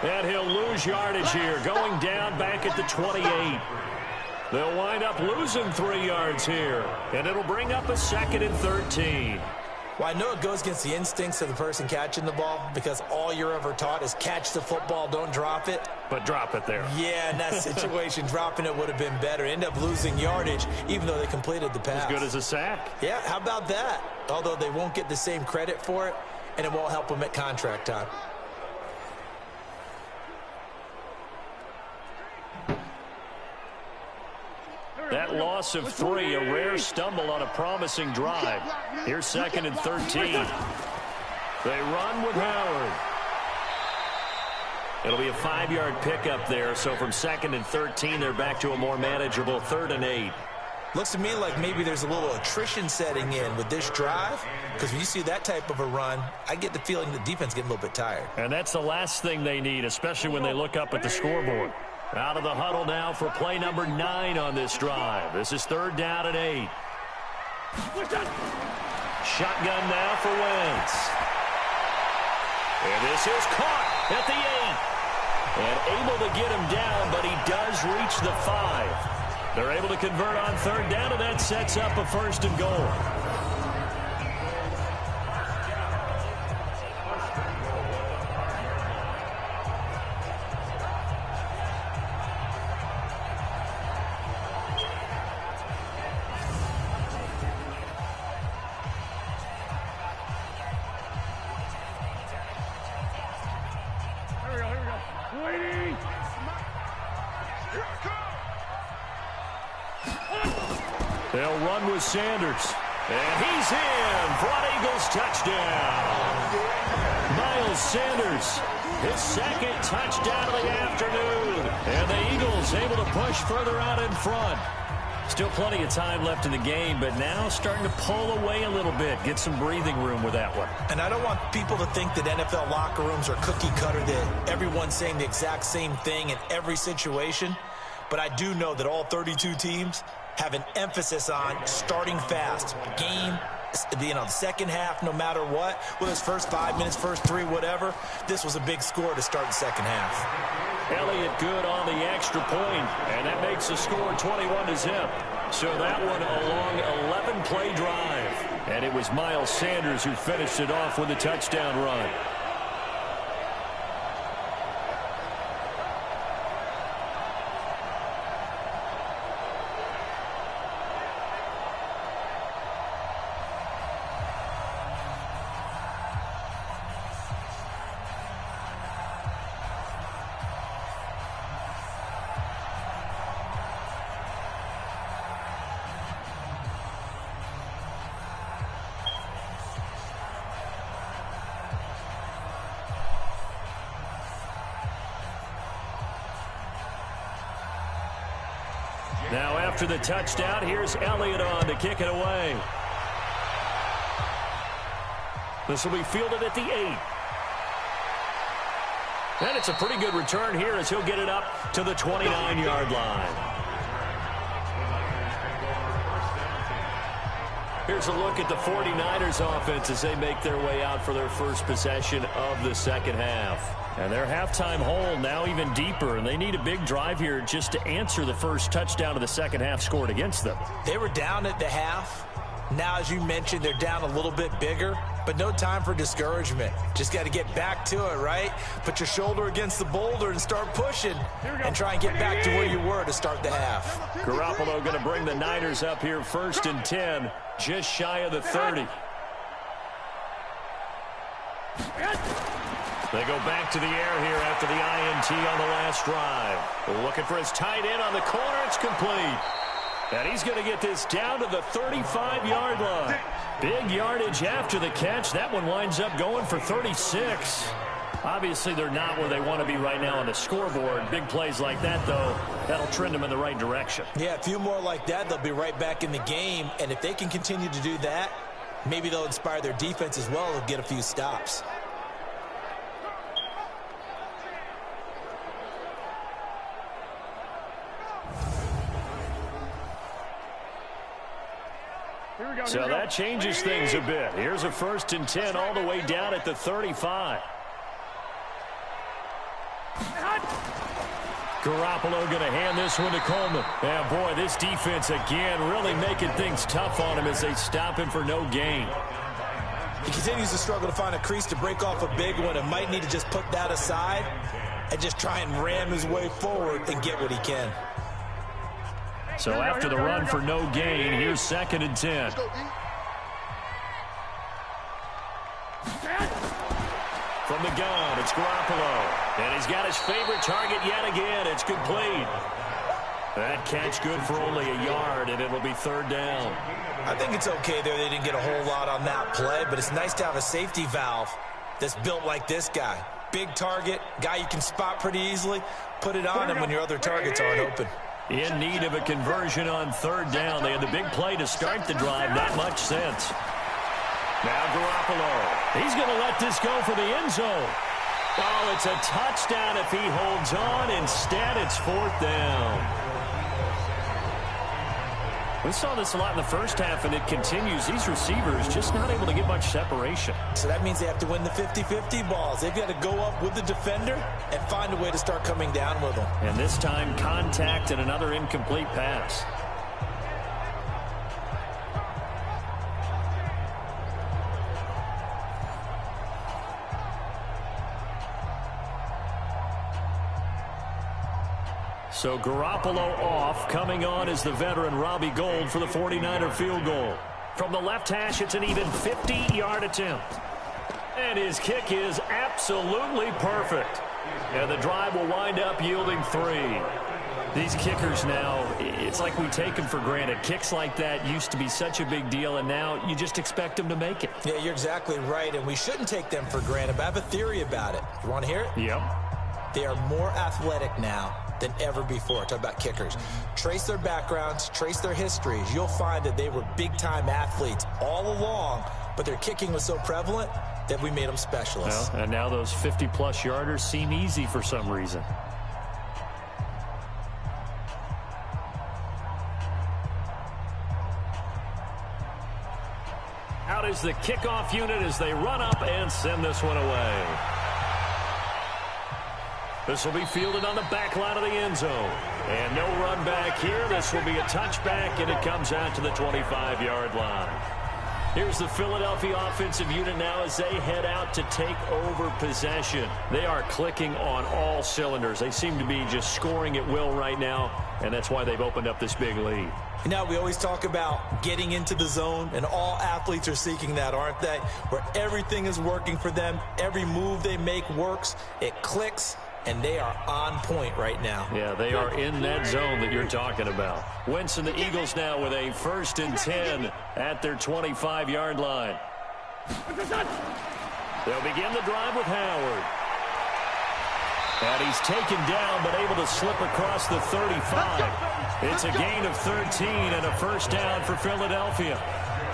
And he'll lose yardage here, going down back at the 28. They'll wind up losing 3 yards here. And it'll bring up a 2nd and 13. Well, I know it goes against the instincts of the person catching the ball because all you're ever taught is catch the football, don't drop it. But drop it there. Yeah, in that situation, dropping it would have been better. End up losing yardage, even though they completed the pass. As good as a sack. Yeah, how about that? Although they won't get the same credit for it, and it won't help them at contract time. That loss of 3, a rare stumble on a promising drive. Here's 2nd and 13. They run with Howard. It'll be a 5-yard pickup there, so from 2nd and 13, they're back to a more manageable 3rd and 8. Looks to me like maybe there's a little attrition setting in with this drive, because when you see that type of a run, I get the feeling the defense getting a little bit tired. And that's the last thing they need, especially when they look up at the scoreboard. Out of the huddle now for play number 9 on this drive. This is 3rd down and 8. Shotgun now for Wentz. And this is caught at the 8. And able to get him down, but he does reach the 5. They're able to convert on 3rd down, and that sets up a 1st and goal. They'll run with Sanders. And he's in for an Eagles touchdown. Miles Sanders, his 2nd touchdown of the afternoon. And the Eagles able to push further out in front. Still plenty of time left in the game, but now starting to pull away a little bit. Get some breathing room with that one. And I don't want people to think that NFL locker rooms are cookie cutter, that everyone's saying the exact same thing in every situation. But I do know that all 32 teams have an emphasis on starting fast. Game, the second half, no matter what, whether it's first 5 minutes, first 3, whatever, this was a big score to start the second half. Elliott good on the extra point, and that makes the score 21-0. So that one a long 11-play drive. And it was Miles Sanders who finished it off with a touchdown run. Now after the touchdown, here's Elliott on to kick it away. This will be fielded at the 8. And it's a pretty good return here as he'll get it up to the 29-yard line. Here's a look at the 49ers offense as they make their way out for their first possession of the second half. And their halftime hole now even deeper, and they need a big drive here just to answer the first touchdown of the second half scored against them. They were down at the half. Now, as you mentioned, they're down a little bit bigger, but no time for discouragement. Just got to get back to it, right? Put your shoulder against the boulder and start pushing and try and get back to where you were to start the half. Garoppolo going to bring the Niners up here 1st and 10, just shy of the 30. They go back to the air here after the INT on the last drive. Looking for his tight end on the corner. It's complete. And he's going to get this down to the 35-yard line. Big yardage after the catch. That one winds up going for 36. Obviously, they're not where they want to be right now on the scoreboard. Big plays like that, though, that'll trend them in the right direction. Yeah, a few more like that, they'll be right back in the game. And if they can continue to do that, maybe they'll inspire their defense as well and get a few stops. So that changes things a bit. Here's a 1st and 10 all the way down at the 35. Garoppolo going to hand this one to Coleman. Yeah, boy, this defense again really making things tough on him as they stop him for no gain. He continues to struggle to find a crease to break off a big one and might need to just put that aside and just try and ram his way forward and get what he can. So after the run for no gain, here's 2nd and 10. From the gun, it's Garoppolo. And he's got his favorite target yet again. It's complete. That catch good for only a yard, and it'll be 3rd down. I think it's okay there. They didn't get a whole lot on that play, but it's nice to have a safety valve that's built like this guy. Big target, guy you can spot pretty easily. Put it on him when your other targets aren't open. In need of a conversion on 3rd down. They had the big play to start the drive. Not much sense. Now Garoppolo. He's going to let this go for the end zone. Oh, it's a touchdown if he holds on. Instead, it's 4th down. We saw this a lot in the first half, and it continues. These receivers just not able to get much separation. So that means they have to win the 50-50 balls. They've got to go up with the defender and find a way to start coming down with them. And this time, contact and another incomplete pass. So Garoppolo off. Coming on is the veteran Robbie Gould for the 49er field goal. From the left hash, it's an even 50-yard attempt. And his kick is absolutely perfect. And the drive will wind up yielding 3. These kickers now, it's like we take them for granted. Kicks like that used to be such a big deal, and now you just expect them to make it. Yeah, you're exactly right, and we shouldn't take them for granted, but I have a theory about it. You want to hear it? Yep. They are more athletic now than ever before. Talk about kickers. Trace their backgrounds, trace their histories. You'll find that they were big-time athletes all along, but their kicking was so prevalent that we made them specialists. Well, and now those 50-plus yarders seem easy for some reason. Out is the kickoff unit as they run up and send this one away. This will be fielded on the back line of the end zone. And no run back here. This will be a touchback, and it comes out to the 25-yard line. Here's the Philadelphia offensive unit now as they head out to take over possession. They are clicking on all cylinders. They seem to be just scoring at will right now, and that's why they've opened up this big lead. You know, we always talk about getting into the zone, and all athletes are seeking that, aren't they? Where everything is working for them. Every move they make works. It clicks. And they are on point right now. Yeah, they are in that zone that you're talking about. Wentz and the Eagles now with a 1st and 10 at their 25-yard line. They'll begin the drive with Howard. And he's taken down but able to slip across the 35. It's a gain of 13 and a 1st down for Philadelphia.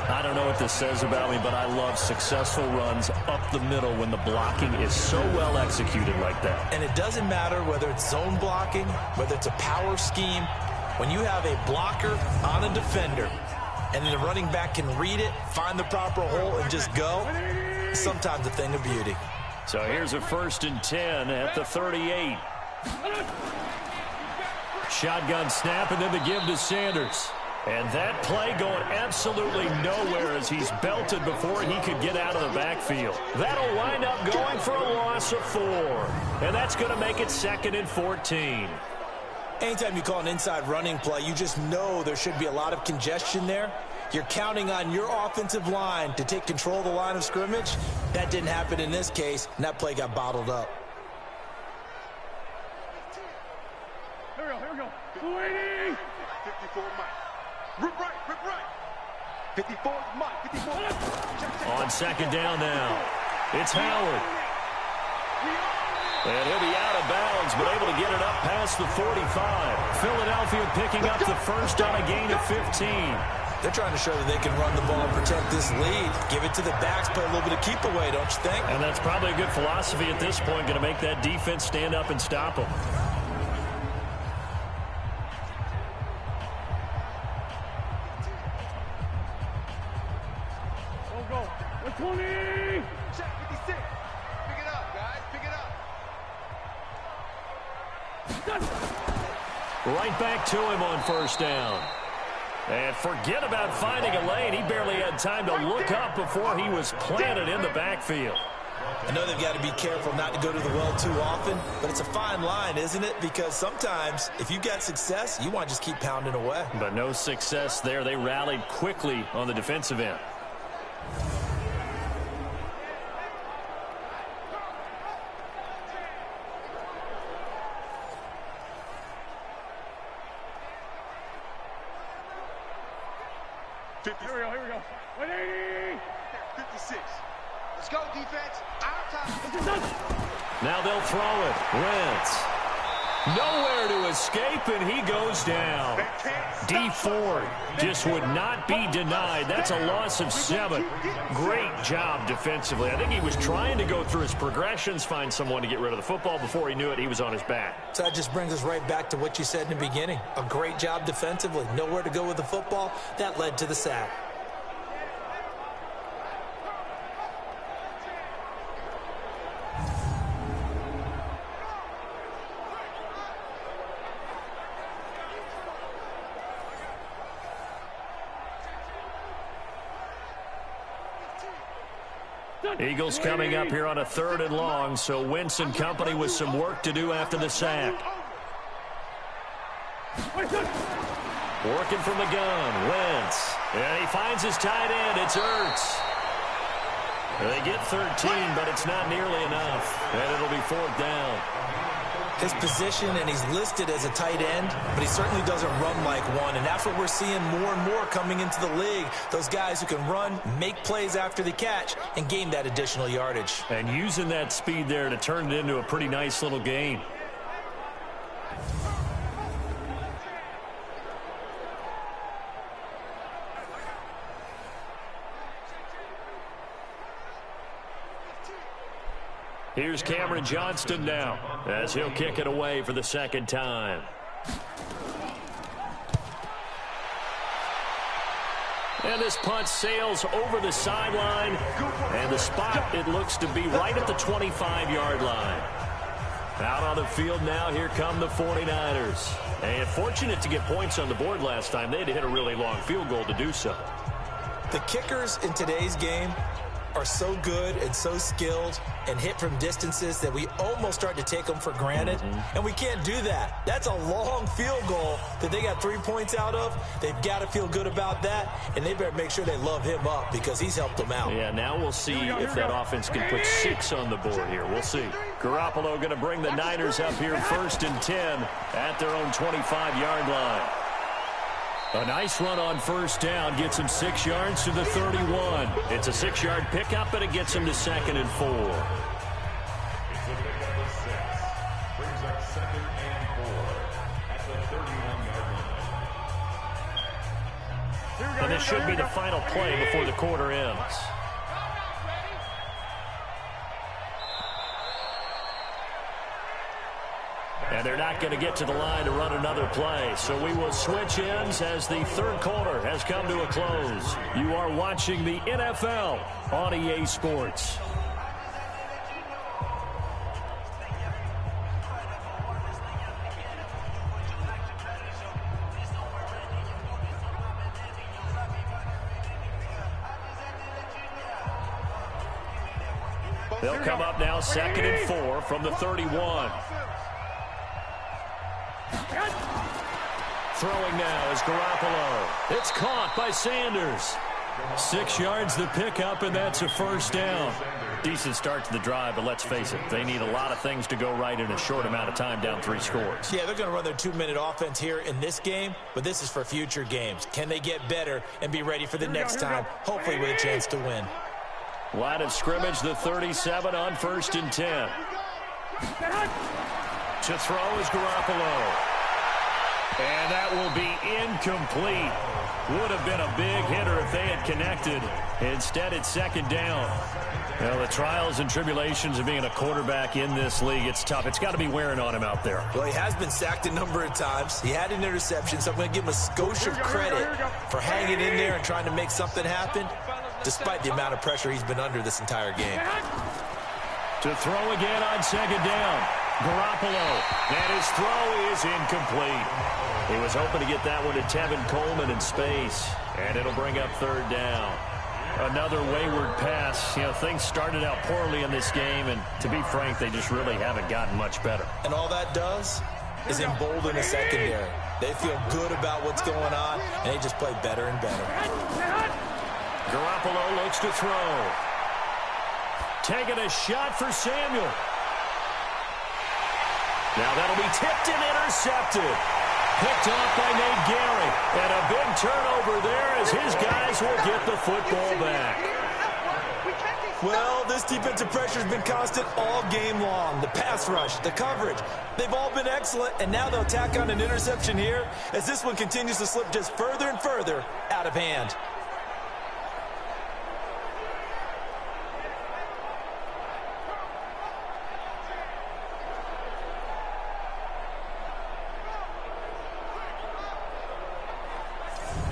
I don't know what this says about me, but I love successful runs up the middle when the blocking is so well executed like that. And it doesn't matter whether it's zone blocking, whether it's a power scheme. When you have a blocker on a defender, and then the running back can read it, find the proper hole, and just go, sometimes a thing of beauty. So here's a 1st and 10 at the 38. Shotgun snap, and then the give to Sanders. And that play going absolutely nowhere as he's belted before he could get out of the backfield. That'll wind up going for a loss of 4. And that's going to make it 2nd and 14. Anytime you call an inside running play, you just know there should be a lot of congestion there. You're counting on your offensive line to take control of the line of scrimmage. That didn't happen in this case, and that play got bottled up. Here we go. 280. 54 Mike. Rip right. 54 Mike. 54. On 2nd down now, it's Howard. And he'll be out of bounds, but able to get it up past the 45. Philadelphia picking up the first on a gain of 15. They're trying to show that they can run the ball and protect this lead. Give it to the backs, play a little bit of keep away, don't you think? And that's probably a good philosophy at this point, going to make that defense stand up and stop them. Go. 120. Check 56. Pick it up, guys. Pick it up. Right back to him on 1st down. And forget about finding a lane. He barely had time to look up before he was planted in the backfield. I know they've got to be careful not to go to the well too often, but it's a fine line, isn't it? Because sometimes if you got success, you want to just keep pounding away. But no success there. They rallied quickly on the defensive end. Here we go. 180. 56. Let's go, defense. Our time. Now they'll throw it. Wentz. Nowhere to escape, and he goes down. D Ford just would not be denied. That's a loss of 7. Great job defensively. I think he was trying to go through his progressions, find someone to get rid of the football. Before he knew it, he was on his back. So that just brings us right back to what you said in the beginning. A great job defensively. Nowhere to go with the football. That led to the sack. Eagles coming up here on a 3rd and long, so Wentz and company with some work to do after the sack. Working from the gun, Wentz. And he finds his tight end, it's Ertz. They get 13, but it's not nearly enough, and it'll be 4th down. His position, and he's listed as a tight end, but he certainly doesn't run like one, and that's what we're seeing more and more coming into the league. Those guys who can run, make plays after the catch, and gain that additional yardage. And using that speed there to turn it into a pretty nice little gain. Here's Cameron Johnston now as he'll kick it away for the 2nd time. And this punt sails over the sideline, and the spot, it looks to be right at the 25-yard line. Out on the field now, here come the 49ers. And fortunate to get points on the board last time. They had to hit a really long field goal to do so. The kickers in today's game are so good and so skilled and hit from distances that we almost start to take them for granted, and we can't do that. That's a long field goal that they got 3 points out of. They've got to feel good about that, and they better make sure they love him up because he's helped them out. Yeah, now we'll see if that offense can put 6 on the board here. We'll see. Garoppolo going to bring the Niners up here 1st and 10 at their own 25-yard line. A nice run on 1st down gets him 6 yards to the 31. It's a 6-yard pickup, and it gets him to 2nd and 4. It's a pickup of 6. Brings up 2nd and 4 at the 31-yard line. And this should be the final play before the quarter ends. And they're not going to get to the line to run another play. So we will switch ends as the third quarter has come to a close. You are watching the NFL on EA Sports. They'll come up now 2nd and 4 from the 31. Throwing now is Garoppolo. It's caught by Sanders. 6 yards the pickup, and that's a first down. Decent start to the drive, but let's face it, they need a lot of things to go right in a short amount of time, down 3 scores. Yeah, they're going to run their 2-minute offense here in this game, but this is for future games. Can they get better and be ready for the next time, hopefully with a chance to win? Line of scrimmage, the 37 on 1st and 10. To throw is Garoppolo. And that will be incomplete. Would have been a big hitter if they had connected. Instead, it's 2nd down. Well, the trials and tribulations of being a quarterback in this league, it's tough. It's got to be wearing on him out there. Well, he has been sacked a number of times. He had an interception, so I'm going to give him a skosh of credit for hanging in there and trying to make something happen, despite the amount of pressure he's been under this entire game. To throw again on 2nd down. Garoppolo, and his throw is incomplete. He was hoping to get that one to Tevin Coleman in space, and it'll bring up 3rd down. Another wayward pass. You know, things started out poorly in this game, and to be frank, they just really haven't gotten much better. And all that does is embolden the secondary. They feel good about what's going on, and they just play better and better. Garoppolo looks to throw. Taking a shot for Samuel. Now that'll be tipped and intercepted. Picked off by Nate Gary. And a big turnover there as his guys will get the football back. Well, this defensive pressure has been constant all game long. The pass rush, the coverage, they've all been excellent. And now they'll tack on an interception here as this one continues to slip just further and further out of hand.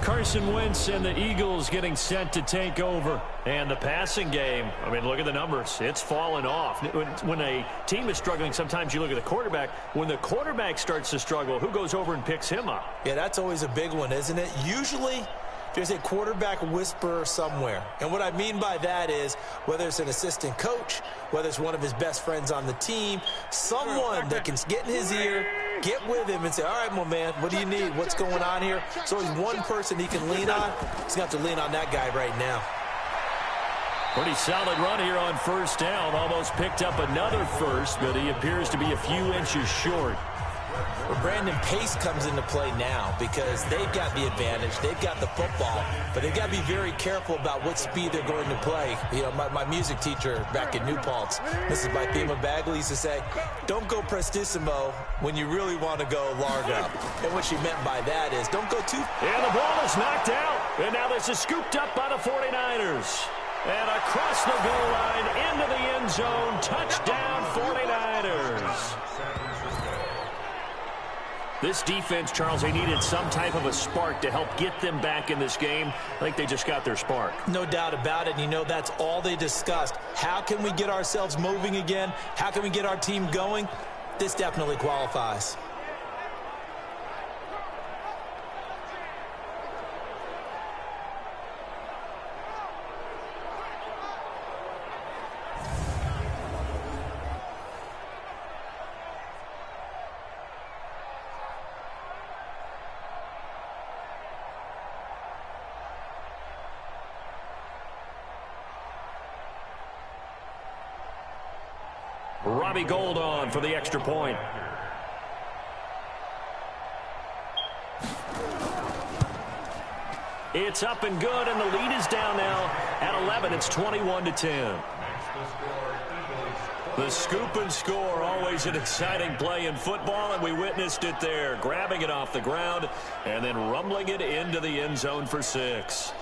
Carson Wentz and the Eagles getting set to take over. And the passing game, I mean, look at the numbers. It's fallen off. When a team is struggling, sometimes you look at the quarterback. When the quarterback starts to struggle, who goes over and picks him up? Yeah, that's always a big one, isn't it? Usually, there's a quarterback whisperer somewhere. And what I mean by that is, whether it's an assistant coach, whether it's one of his best friends on the team, someone that can get in his ear, get with him and say, all right, my man, what do you need? What's going on here? So he's one person he can lean on. He's going to have to lean on that guy right now. Pretty solid run here on 1st down. Almost picked up another first, but he appears to be a few inches short. Well, Brandon, pace comes into play now because they've got the advantage. They've got the football, but they've got to be very careful about what speed they're going to play. You know, my music teacher back in New Paltz, Mrs. Bythema Bagley, used to say, don't go prestissimo when you really want to go largo. And what she meant by that is don't go too... And the ball is knocked out. And now this is scooped up by the 49ers. And across the goal line into the end zone. Touchdown, 49ers. This defense, Charles, they needed some type of a spark to help get them back in this game. I think they just got their spark. No doubt about it. And you know, that's all they discussed. How can we get ourselves moving again? How can we get our team going? This definitely qualifies. Robbie Gould on for the extra point. It's up and good, and the lead is down now at 11. It's 21-10. The scoop and score, always an exciting play in football, and we witnessed it there. Grabbing it off the ground and then rumbling it into the end zone for 6.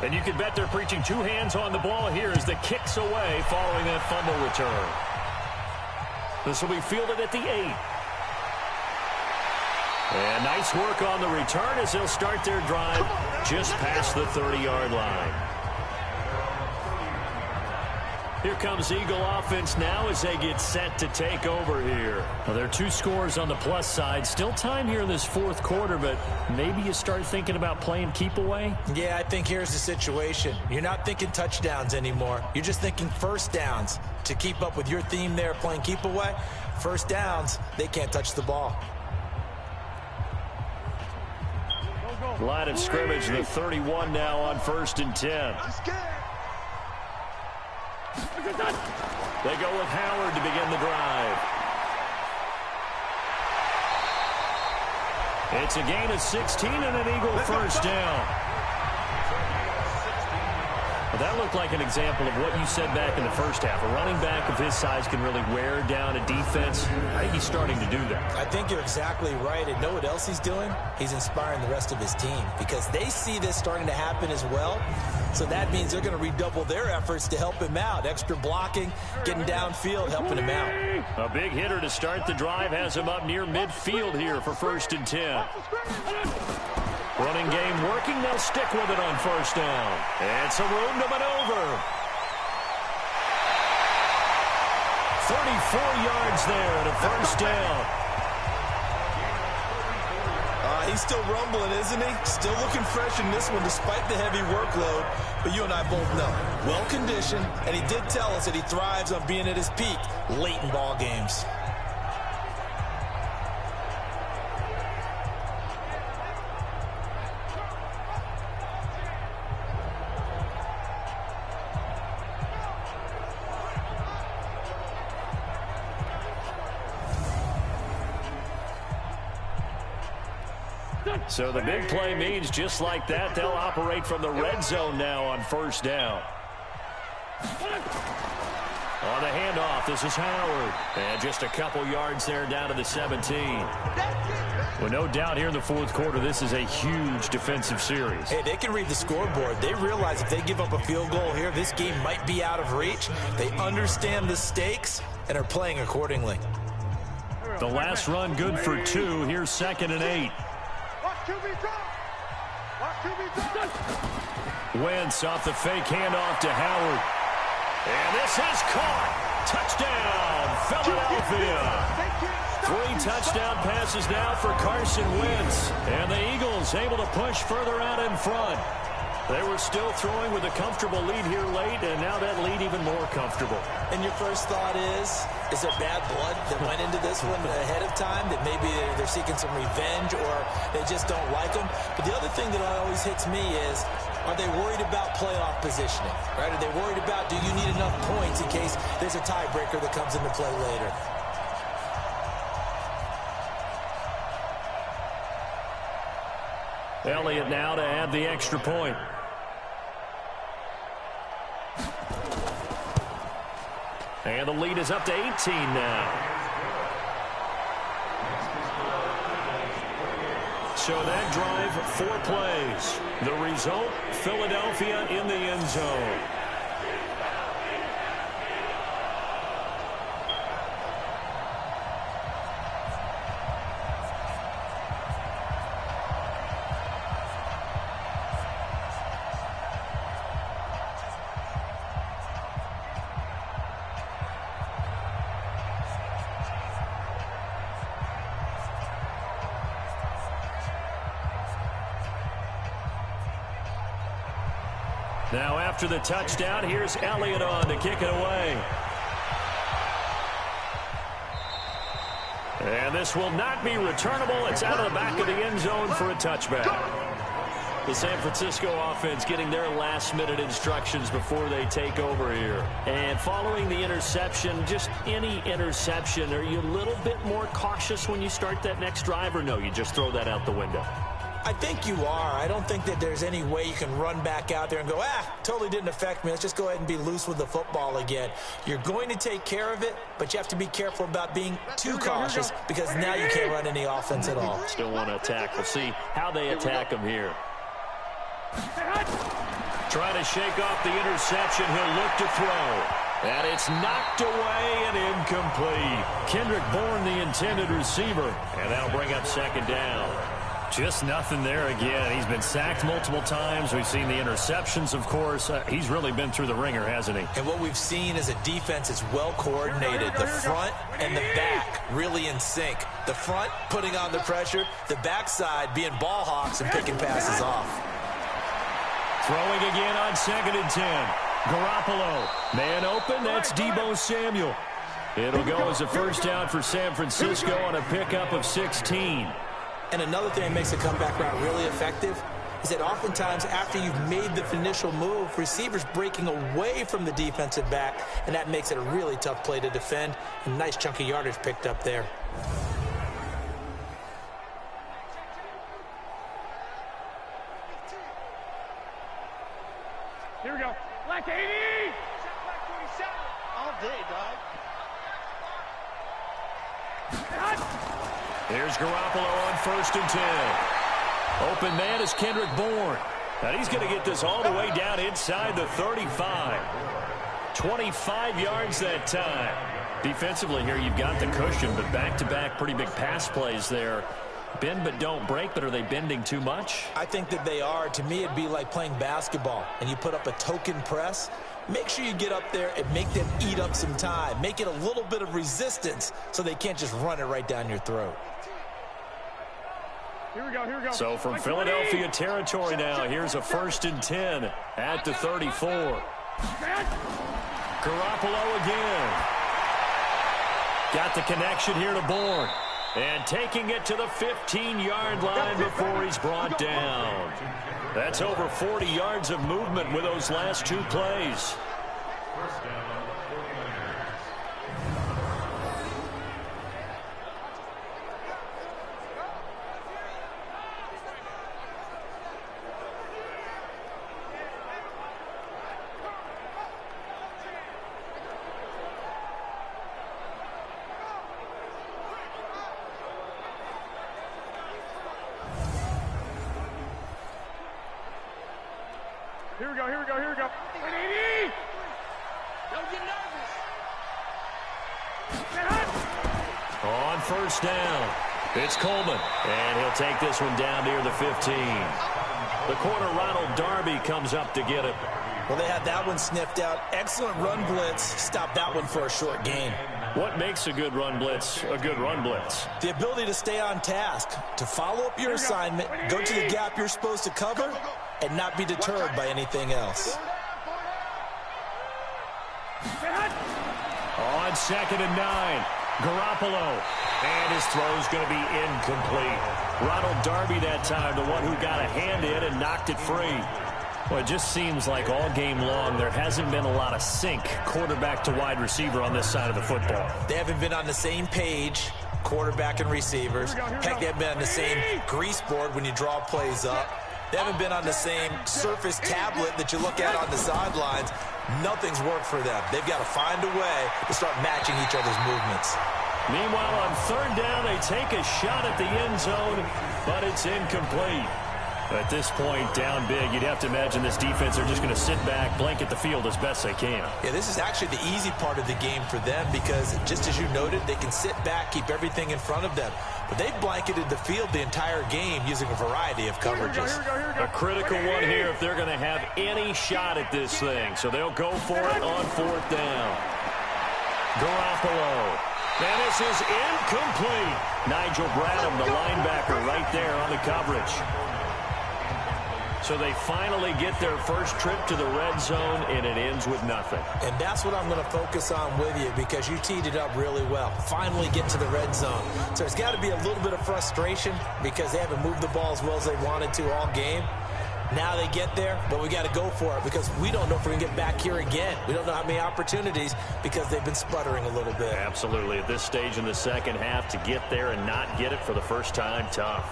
And you can bet they're preaching two hands on the ball here as the kick's away following that fumble return. This will be fielded at the 8. And nice work on the return as they'll start their drive just past the 30-yard line. Here comes Eagle offense now as they get set to take over here. Well, there are 2 scores on the plus side. Still time here in this fourth quarter, but maybe you start thinking about playing keep away? Yeah, I think here's the situation. You're not thinking touchdowns anymore. You're just thinking first downs. To keep up with your theme there, playing keep away, first downs, they can't touch the ball. Line of scrimmage, the 31 now on 1st and 10. They go with Howard to begin the drive. It's a gain of 16 and an Eagle first down. Well, that looked like an example of what you said back in the first half. A running back of his size can really wear down a defense. I think he's starting to do that. I think you're exactly right. And know what else he's doing? He's inspiring the rest of his team because they see this starting to happen as well. So that means they're going to redouble their efforts to help him out. Extra blocking, getting downfield, helping him out. A big hitter to start the drive has him up near midfield here for 1st and 10. Running game working. They'll stick with it on 1st down. And some room to maneuver. 34 yards there at a 1st down. He's still rumbling, isn't he? Still looking fresh in this one despite the heavy workload. But you and I both know, well-conditioned, and he did tell us that he thrives on being at his peak late in ball games. So the big play means just like that, they'll operate from the red zone now on 1st down. On the handoff, this is Howard. And just a couple yards there down to the 17. Well, no doubt here in the fourth quarter, this is a huge defensive series. Hey, they can read the scoreboard. They realize if they give up a field goal here, this game might be out of reach. They understand the stakes and are playing accordingly. The last run good for 2. Here's 2nd and 8. Wentz off the fake handoff to Howard. And this is caught. Touchdown, Philadelphia. 3 touchdown passes now for Carson Wentz. And the Eagles able to push further out in front. They were still throwing with a comfortable lead here late, and now that lead even more comfortable. And your first thought is there bad blood that went into this one ahead of time, that maybe they're seeking some revenge or they just don't like them? But the other thing that always hits me is, are they worried about playoff positioning? Right? Are they worried about, do you need enough points in case there's a tiebreaker that comes into play later? Elliott now to add the extra point. And the lead is up to 18 now. So that drive, 4 plays. The result, Philadelphia in the end zone. Now after the touchdown, here's Elliott on to kick it away. And this will not be returnable. It's out of the back of the end zone for a touchback. The San Francisco offense getting their last-minute instructions before they take over here. And following the interception, just any interception, are you a little bit more cautious when you start that next drive, or no, you just throw that out the window? I think you are. I don't think that there's any way you can run back out there and go, totally didn't affect me. Let's just go ahead and be loose with the football again. You're going to take care of it, but you have to be careful about being too cautious because now you can't run any offense at all. Still want to attack. We'll see how they attack them here. Trying to shake off the interception. He'll look to throw. And it's knocked away and incomplete. Kendrick Bourne, the intended receiver. And that'll bring up second down. Just nothing there again. He's been sacked multiple times. We've seen the interceptions, of course. He's really been through the ringer, hasn't he? And what we've seen is a defense is well coordinated. The front and the back really in sync. The front putting on the pressure. The backside being ball hawks and picking passes off. Throwing again on 2nd and 10. Garoppolo. Man open. That's Deebo Samuel. It'll go as a first down for San Francisco on a pickup of 16. And another thing that makes a comeback route really effective is that oftentimes after you've made the initial move, receivers breaking away from the defensive back, and that makes it a really tough play to defend. A nice chunk of yardage picked up there. Here we go. Black 80! All day, dog. Here's Garoppolo on 1st and 10. Open man is Kendrick Bourne. And he's going to get this all the way down inside the 35. 25 yards that time. Defensively here, you've got the cushion, but back-to-back pretty big pass plays there. Bend but don't break, but are they bending too much? I think that they are. To me, it'd be like playing basketball, and you put up a token press. Make sure you get up there and make them eat up some time. Make it a little bit of resistance so they can't just run it right down your throat. Here we go, here we go. So from Philadelphia territory now, here's a 1st and 10 at the 34. Garoppolo again. Got the connection here to Bourne. And taking it to the 15-yard line before he's brought down. That's over 40 yards of movement with those last two plays. First down, 49ers. Here we go, here we go, here we go. 180! Don't get nervous. On 1st down, it's Coleman. And he'll take this one down near the 15. The corner, Ronald Darby, comes up to get it. Well, they had that one sniffed out. Excellent run blitz. Stop that one for a short gain. What makes a good run blitz a good run blitz? The ability to stay on task, to follow up your assignment, go to the gap you're supposed to cover, and not be deterred by anything else. On 2nd and 9, Garoppolo. And his throw's going to be incomplete. Ronald Darby that time, the one who got a hand in and knocked it free. Well, it just seems like all game long there hasn't been a lot of sync quarterback to wide receiver on this side of the football. They haven't been on the same page, quarterback and receivers. Heck, they haven't been on the same grease board when you draw plays up. They haven't been on the same surface tablet that you look at on the sidelines. Nothing's worked for them. They've got to find a way to start matching each other's movements. Meanwhile, on 3rd down, they take a shot at the end zone, but it's incomplete. At this point, down big, you'd have to imagine this defense are just going to sit back, blanket the field as best they can. Yeah, this is actually the easy part of the game for them because, just as you noted, they can sit back, keep everything in front of them. But they've blanketed the field the entire game using a variety of coverages. A critical one here if they're going to have any shot at this thing. So they'll go for it on 4th down. Garoppolo. And this is incomplete. Nigel Bradham, the linebacker, right there on the coverage. So they finally get their first trip to the red zone, and it ends with nothing. And that's what I'm going to focus on with you because you teed it up really well. Finally get to the red zone. So there's got to be a little bit of frustration because they haven't moved the ball as well as they wanted to all game. Now they get there, but we got to go for it because we don't know if we're going to get back here again. We don't know how many opportunities because they've been sputtering a little bit. Absolutely. At this stage in the second half, to get there and not get it for the first time, tough.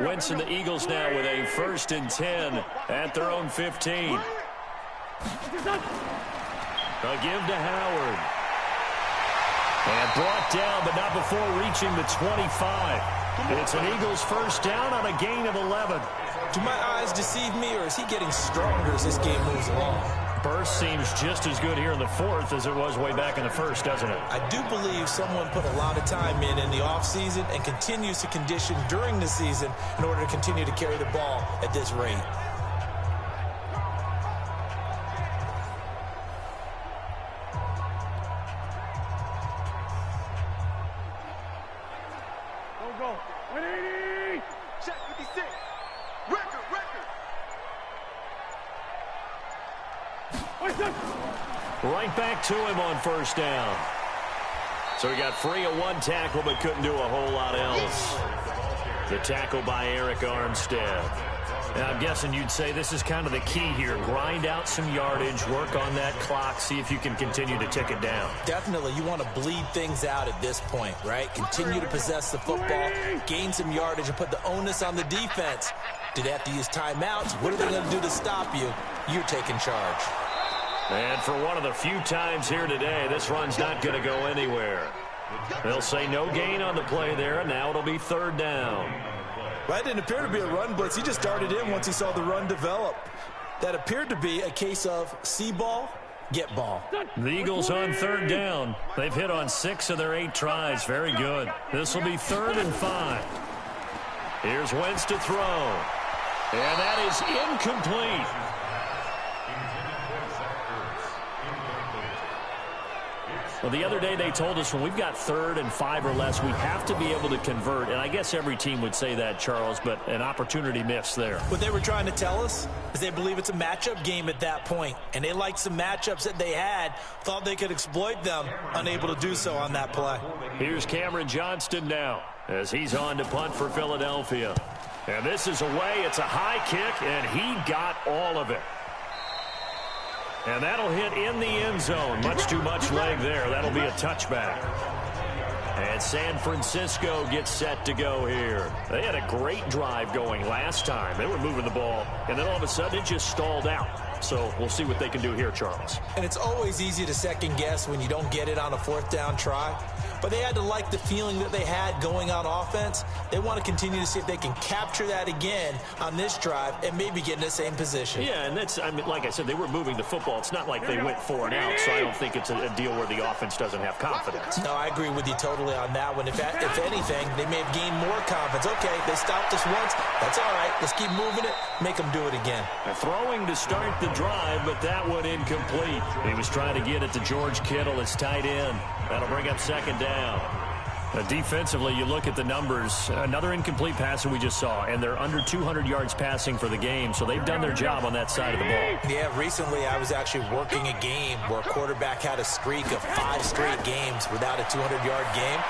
Wentz and the Eagles now with a 1st and 10 at their own 15. A give to Howard. And brought down, but not before reaching the 25. It's an Eagles 1st down on a gain of 11. Do my eyes deceive me, or is he getting stronger as this game moves along? Burst seems just as good here in the 4th as it was way back in the 1st, doesn't it? I do believe someone put a lot of time in the offseason and continues to condition during the season in order to continue to carry the ball at this rate. Go. 180. Check 56. Record. Right back to him on 1st down. So he got free of one tackle but couldn't do a whole lot else. The tackle by Eric Armstead. And I'm guessing you'd say this is kind of the key here. Grind out some yardage, work on that clock, see if you can continue to tick it down. Definitely. You want to bleed things out at this point, right? Continue to possess the football, gain some yardage, and put the onus on the defense. Do they have to use timeouts? What are they going to do to stop you? You're taking charge. And for one of the few times here today, this run's not going to go anywhere. They'll say no gain on the play there, and now it'll be 3rd down. That didn't appear to be a run blitz. He just darted in once he saw the run develop. That appeared to be a case of see ball, get ball. The Eagles on 3rd down. They've hit on 6 of their 8 tries. Very good. This will be 3rd and 5. Here's Wentz to throw. And that is incomplete. Well, the other day they told us when we've got 3rd and 5 or less, we have to be able to convert. And I guess every team would say that, Charles, but an opportunity missed there. What they were trying to tell us is they believe it's a matchup game at that point. And they liked some matchups that they had, thought they could exploit them, unable to do so on that play. Here's Cameron Johnston now as he's on to punt for Philadelphia. And this is away. It's a high kick, and he got all of it. And that'll hit in the end zone. Much too much leg there. That'll be a touchback. And San Francisco gets set to go here. They had a great drive going last time. They were moving the ball, and then all of a sudden it just stalled out. So we'll see what they can do here, Charles. And it's always easy to second guess when you don't get it on a 4th down try. But they had to like the feeling that they had going on offense. They want to continue to see if they can capture that again on this drive and maybe get in the same position. Yeah, and that's, I mean, like I said, they were moving the football. It's not like they went 4 and out, so I don't think it's a deal where the offense doesn't have confidence. No, I agree with you totally on that one. If anything, they may have gained more confidence. Okay, they stopped us once. That's all right. Let's keep moving it. Make them do it again. Throwing to start the drive, but that one incomplete. He was trying to get it to George Kittle, his tight end. That'll bring up 2nd down. Defensively, you look at the numbers. Another incomplete pass that we just saw, and they're under 200 yards passing for the game, so they've done their job on that side of the ball. Yeah, recently I was actually working a game where a quarterback had a streak of 5 straight games without a 200-yard game.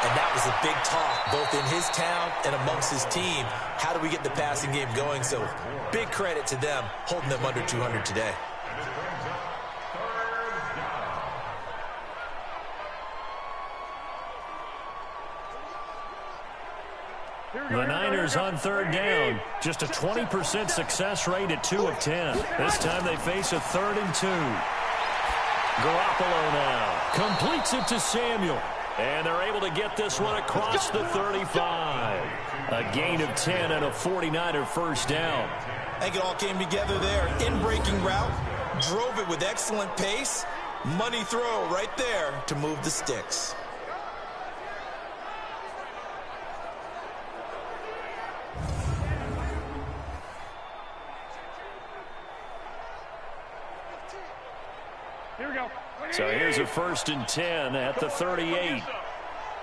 And that was a big talk, both in his town and amongst his team. How do we get the passing game going? So big credit to them, holding them under 200 today. The Niners on 3rd down. Just a 20% success rate at 2 of 10. This time they face a 3rd and 2. Garoppolo now completes it to Samuel. And they're able to get this one across the 35. A gain of 10 and a 49er 1st down. I think it all came together there. In-breaking route. Drove it with excellent pace. Money throw right there to move the sticks. Here we go. So here's a 1st and 10 at the 38.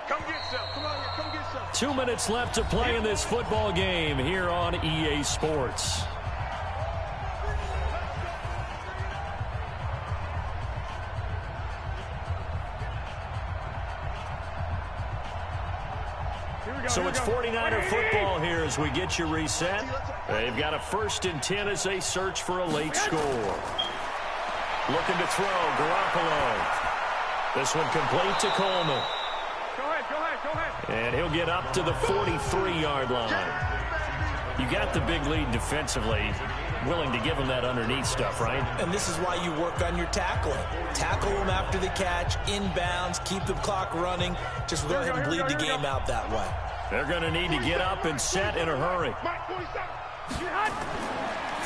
Come get some. Come on here. Come get some. 2 minutes left to play in this football game here on EA Sports. So it's 49er football here as we get you reset. They've got a 1st and 10 as they search for a late score. Looking to throw, Garoppolo. This one complete to Coleman. Go ahead. And he'll get up to the 43-yard line. You got the big lead defensively, willing to give them that underneath stuff, right? And this is why you work on your tackling. Tackle them after the catch, inbounds, keep the clock running. Just go ahead and bleed the game out that way. They're going to need to get up and set in a hurry.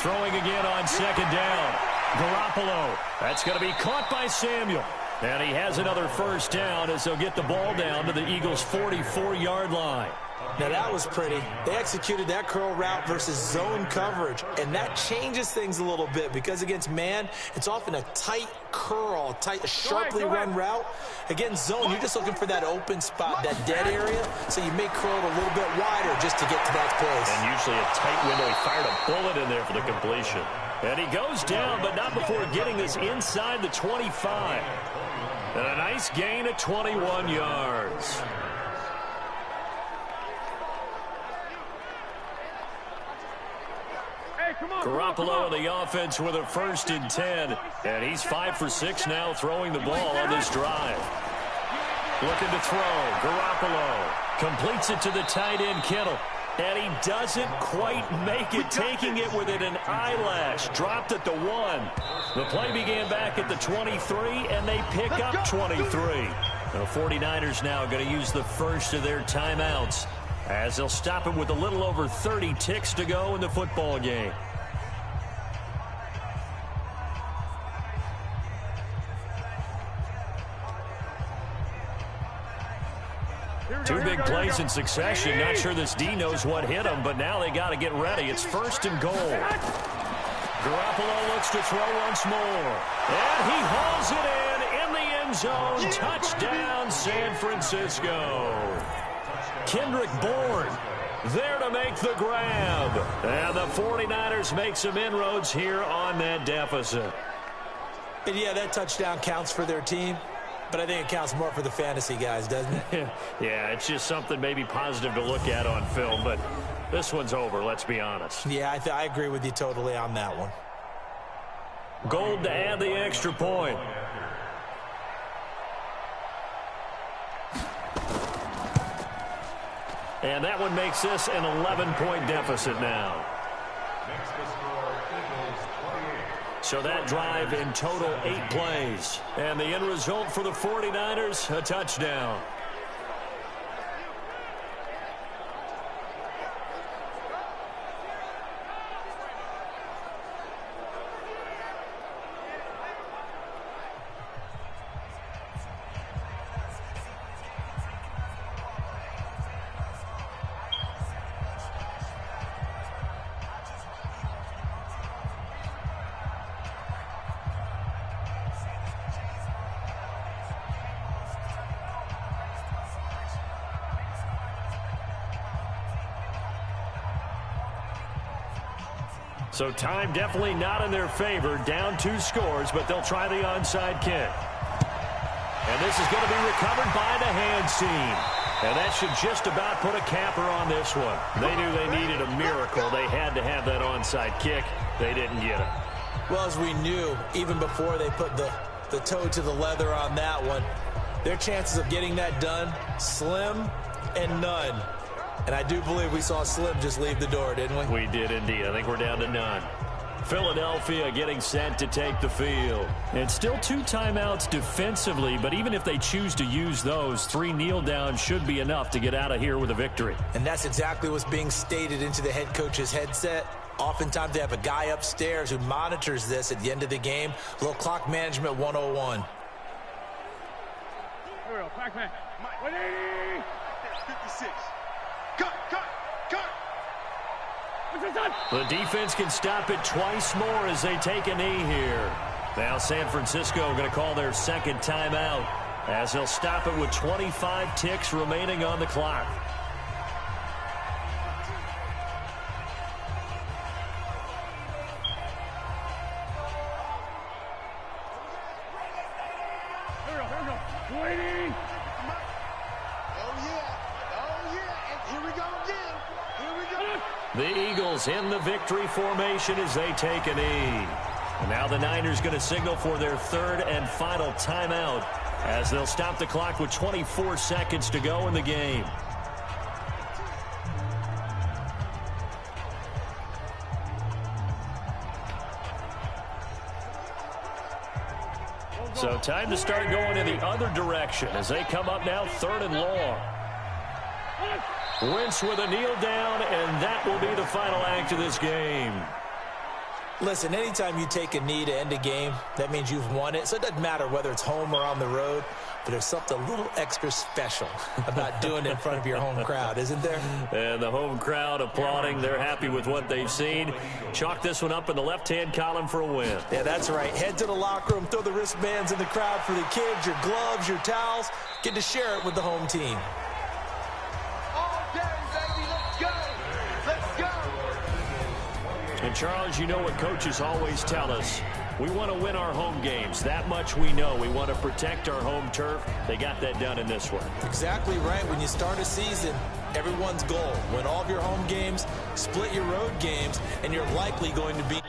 Throwing again on second down. Garoppolo. That's going to be caught by Samuel. And he has another first down as they'll get the ball down to the Eagles' 44-yard line. Now, that was pretty. They executed that curl route versus zone coverage, and that changes things a little bit because against man, it's often a tight curl, sharply run route. Against zone, you're just looking for that open spot, that dead area, so you may curl it a little bit wider just to get to that place. And usually a tight window. He fired a bullet in there for the completion. And he goes down, but not before getting this inside the 25. And a nice gain of 21 yards. Garoppolo in the offense with a 1st and 10. And he's 5 for 6 now throwing the ball on this drive. Looking to throw. Garoppolo completes it to the tight end, Kittle. And he doesn't quite make it, taking it within an eyelash. Dropped at the 1. The play began back at the 23, and they pick up 23. The 49ers now going to use the first of their timeouts as they'll stop it with a little over 30 ticks to go in the football game. Two big plays in succession. Not sure this D knows what hit him, but now they got to get ready. It's 1st and goal. Garoppolo looks to throw once more. And he hauls it in the end zone. Touchdown, San Francisco. Kendrick Bourne there to make the grab. And the 49ers make some inroads here on that deficit. And yeah, that touchdown counts for their team. But I think it counts more for the fantasy guys, doesn't it? Yeah, it's just something maybe positive to look at on film, but this one's over, let's be honest. Yeah, I agree with you totally on that one. Gold to add the extra point. And that one makes this an 11-point deficit now. So that drive in total 8 plays. And the end result for the 49ers, a touchdown. So time definitely not in their favor. Down 2 scores, but they'll try the onside kick. And this is going to be recovered by the hands team. And that should just about put a capper on this one. They knew they needed a miracle. They had to have that onside kick. They didn't get it. Well, as we knew, even before they put the toe to the leather on that one, their chances of getting that done, slim and none. And I do believe we saw Slim just leave the door, didn't we? We did indeed. I think we're down to none. Philadelphia getting set to take the field. And still 2 timeouts defensively, but even if they choose to use those, 3 kneel downs should be enough to get out of here with a victory. And that's exactly what's being stated into the head coach's headset. Oftentimes they have a guy upstairs who monitors this at the end of the game. A little clock management 101. Here we go, clock man. 180. 56. Cut. The defense can stop it twice more as they take a knee here. Now San Francisco going to call their 2nd timeout as they'll stop it with 25 ticks remaining on the clock. Here we go. Waiting. The Eagles in the victory formation as they take a knee. And now the Niners going to signal for their 3rd and final timeout as they'll stop the clock with 24 seconds to go in the game. So time to start going in the other direction as they come up now 3rd and long. Wentz with a kneel down, and that will be the final act of this game. Listen, anytime you take a knee to end a game, that means you've won it. So it doesn't matter whether it's home or on the road, but there's something a little extra special about doing it in front of your home crowd, isn't there? And the home crowd applauding. They're happy with what they've seen. Chalk this one up in the left-hand column for a win. Yeah, that's right. Head to the locker room, throw the wristbands in the crowd for the kids, your gloves, your towels. Get to share it with the home team. And, Charles, you know what coaches always tell us. We want to win our home games. That much we know. We want to protect our home turf. They got that done in this one. Exactly right. When you start a season, everyone's goal, win all of your home games, split your road games, and you're likely going to be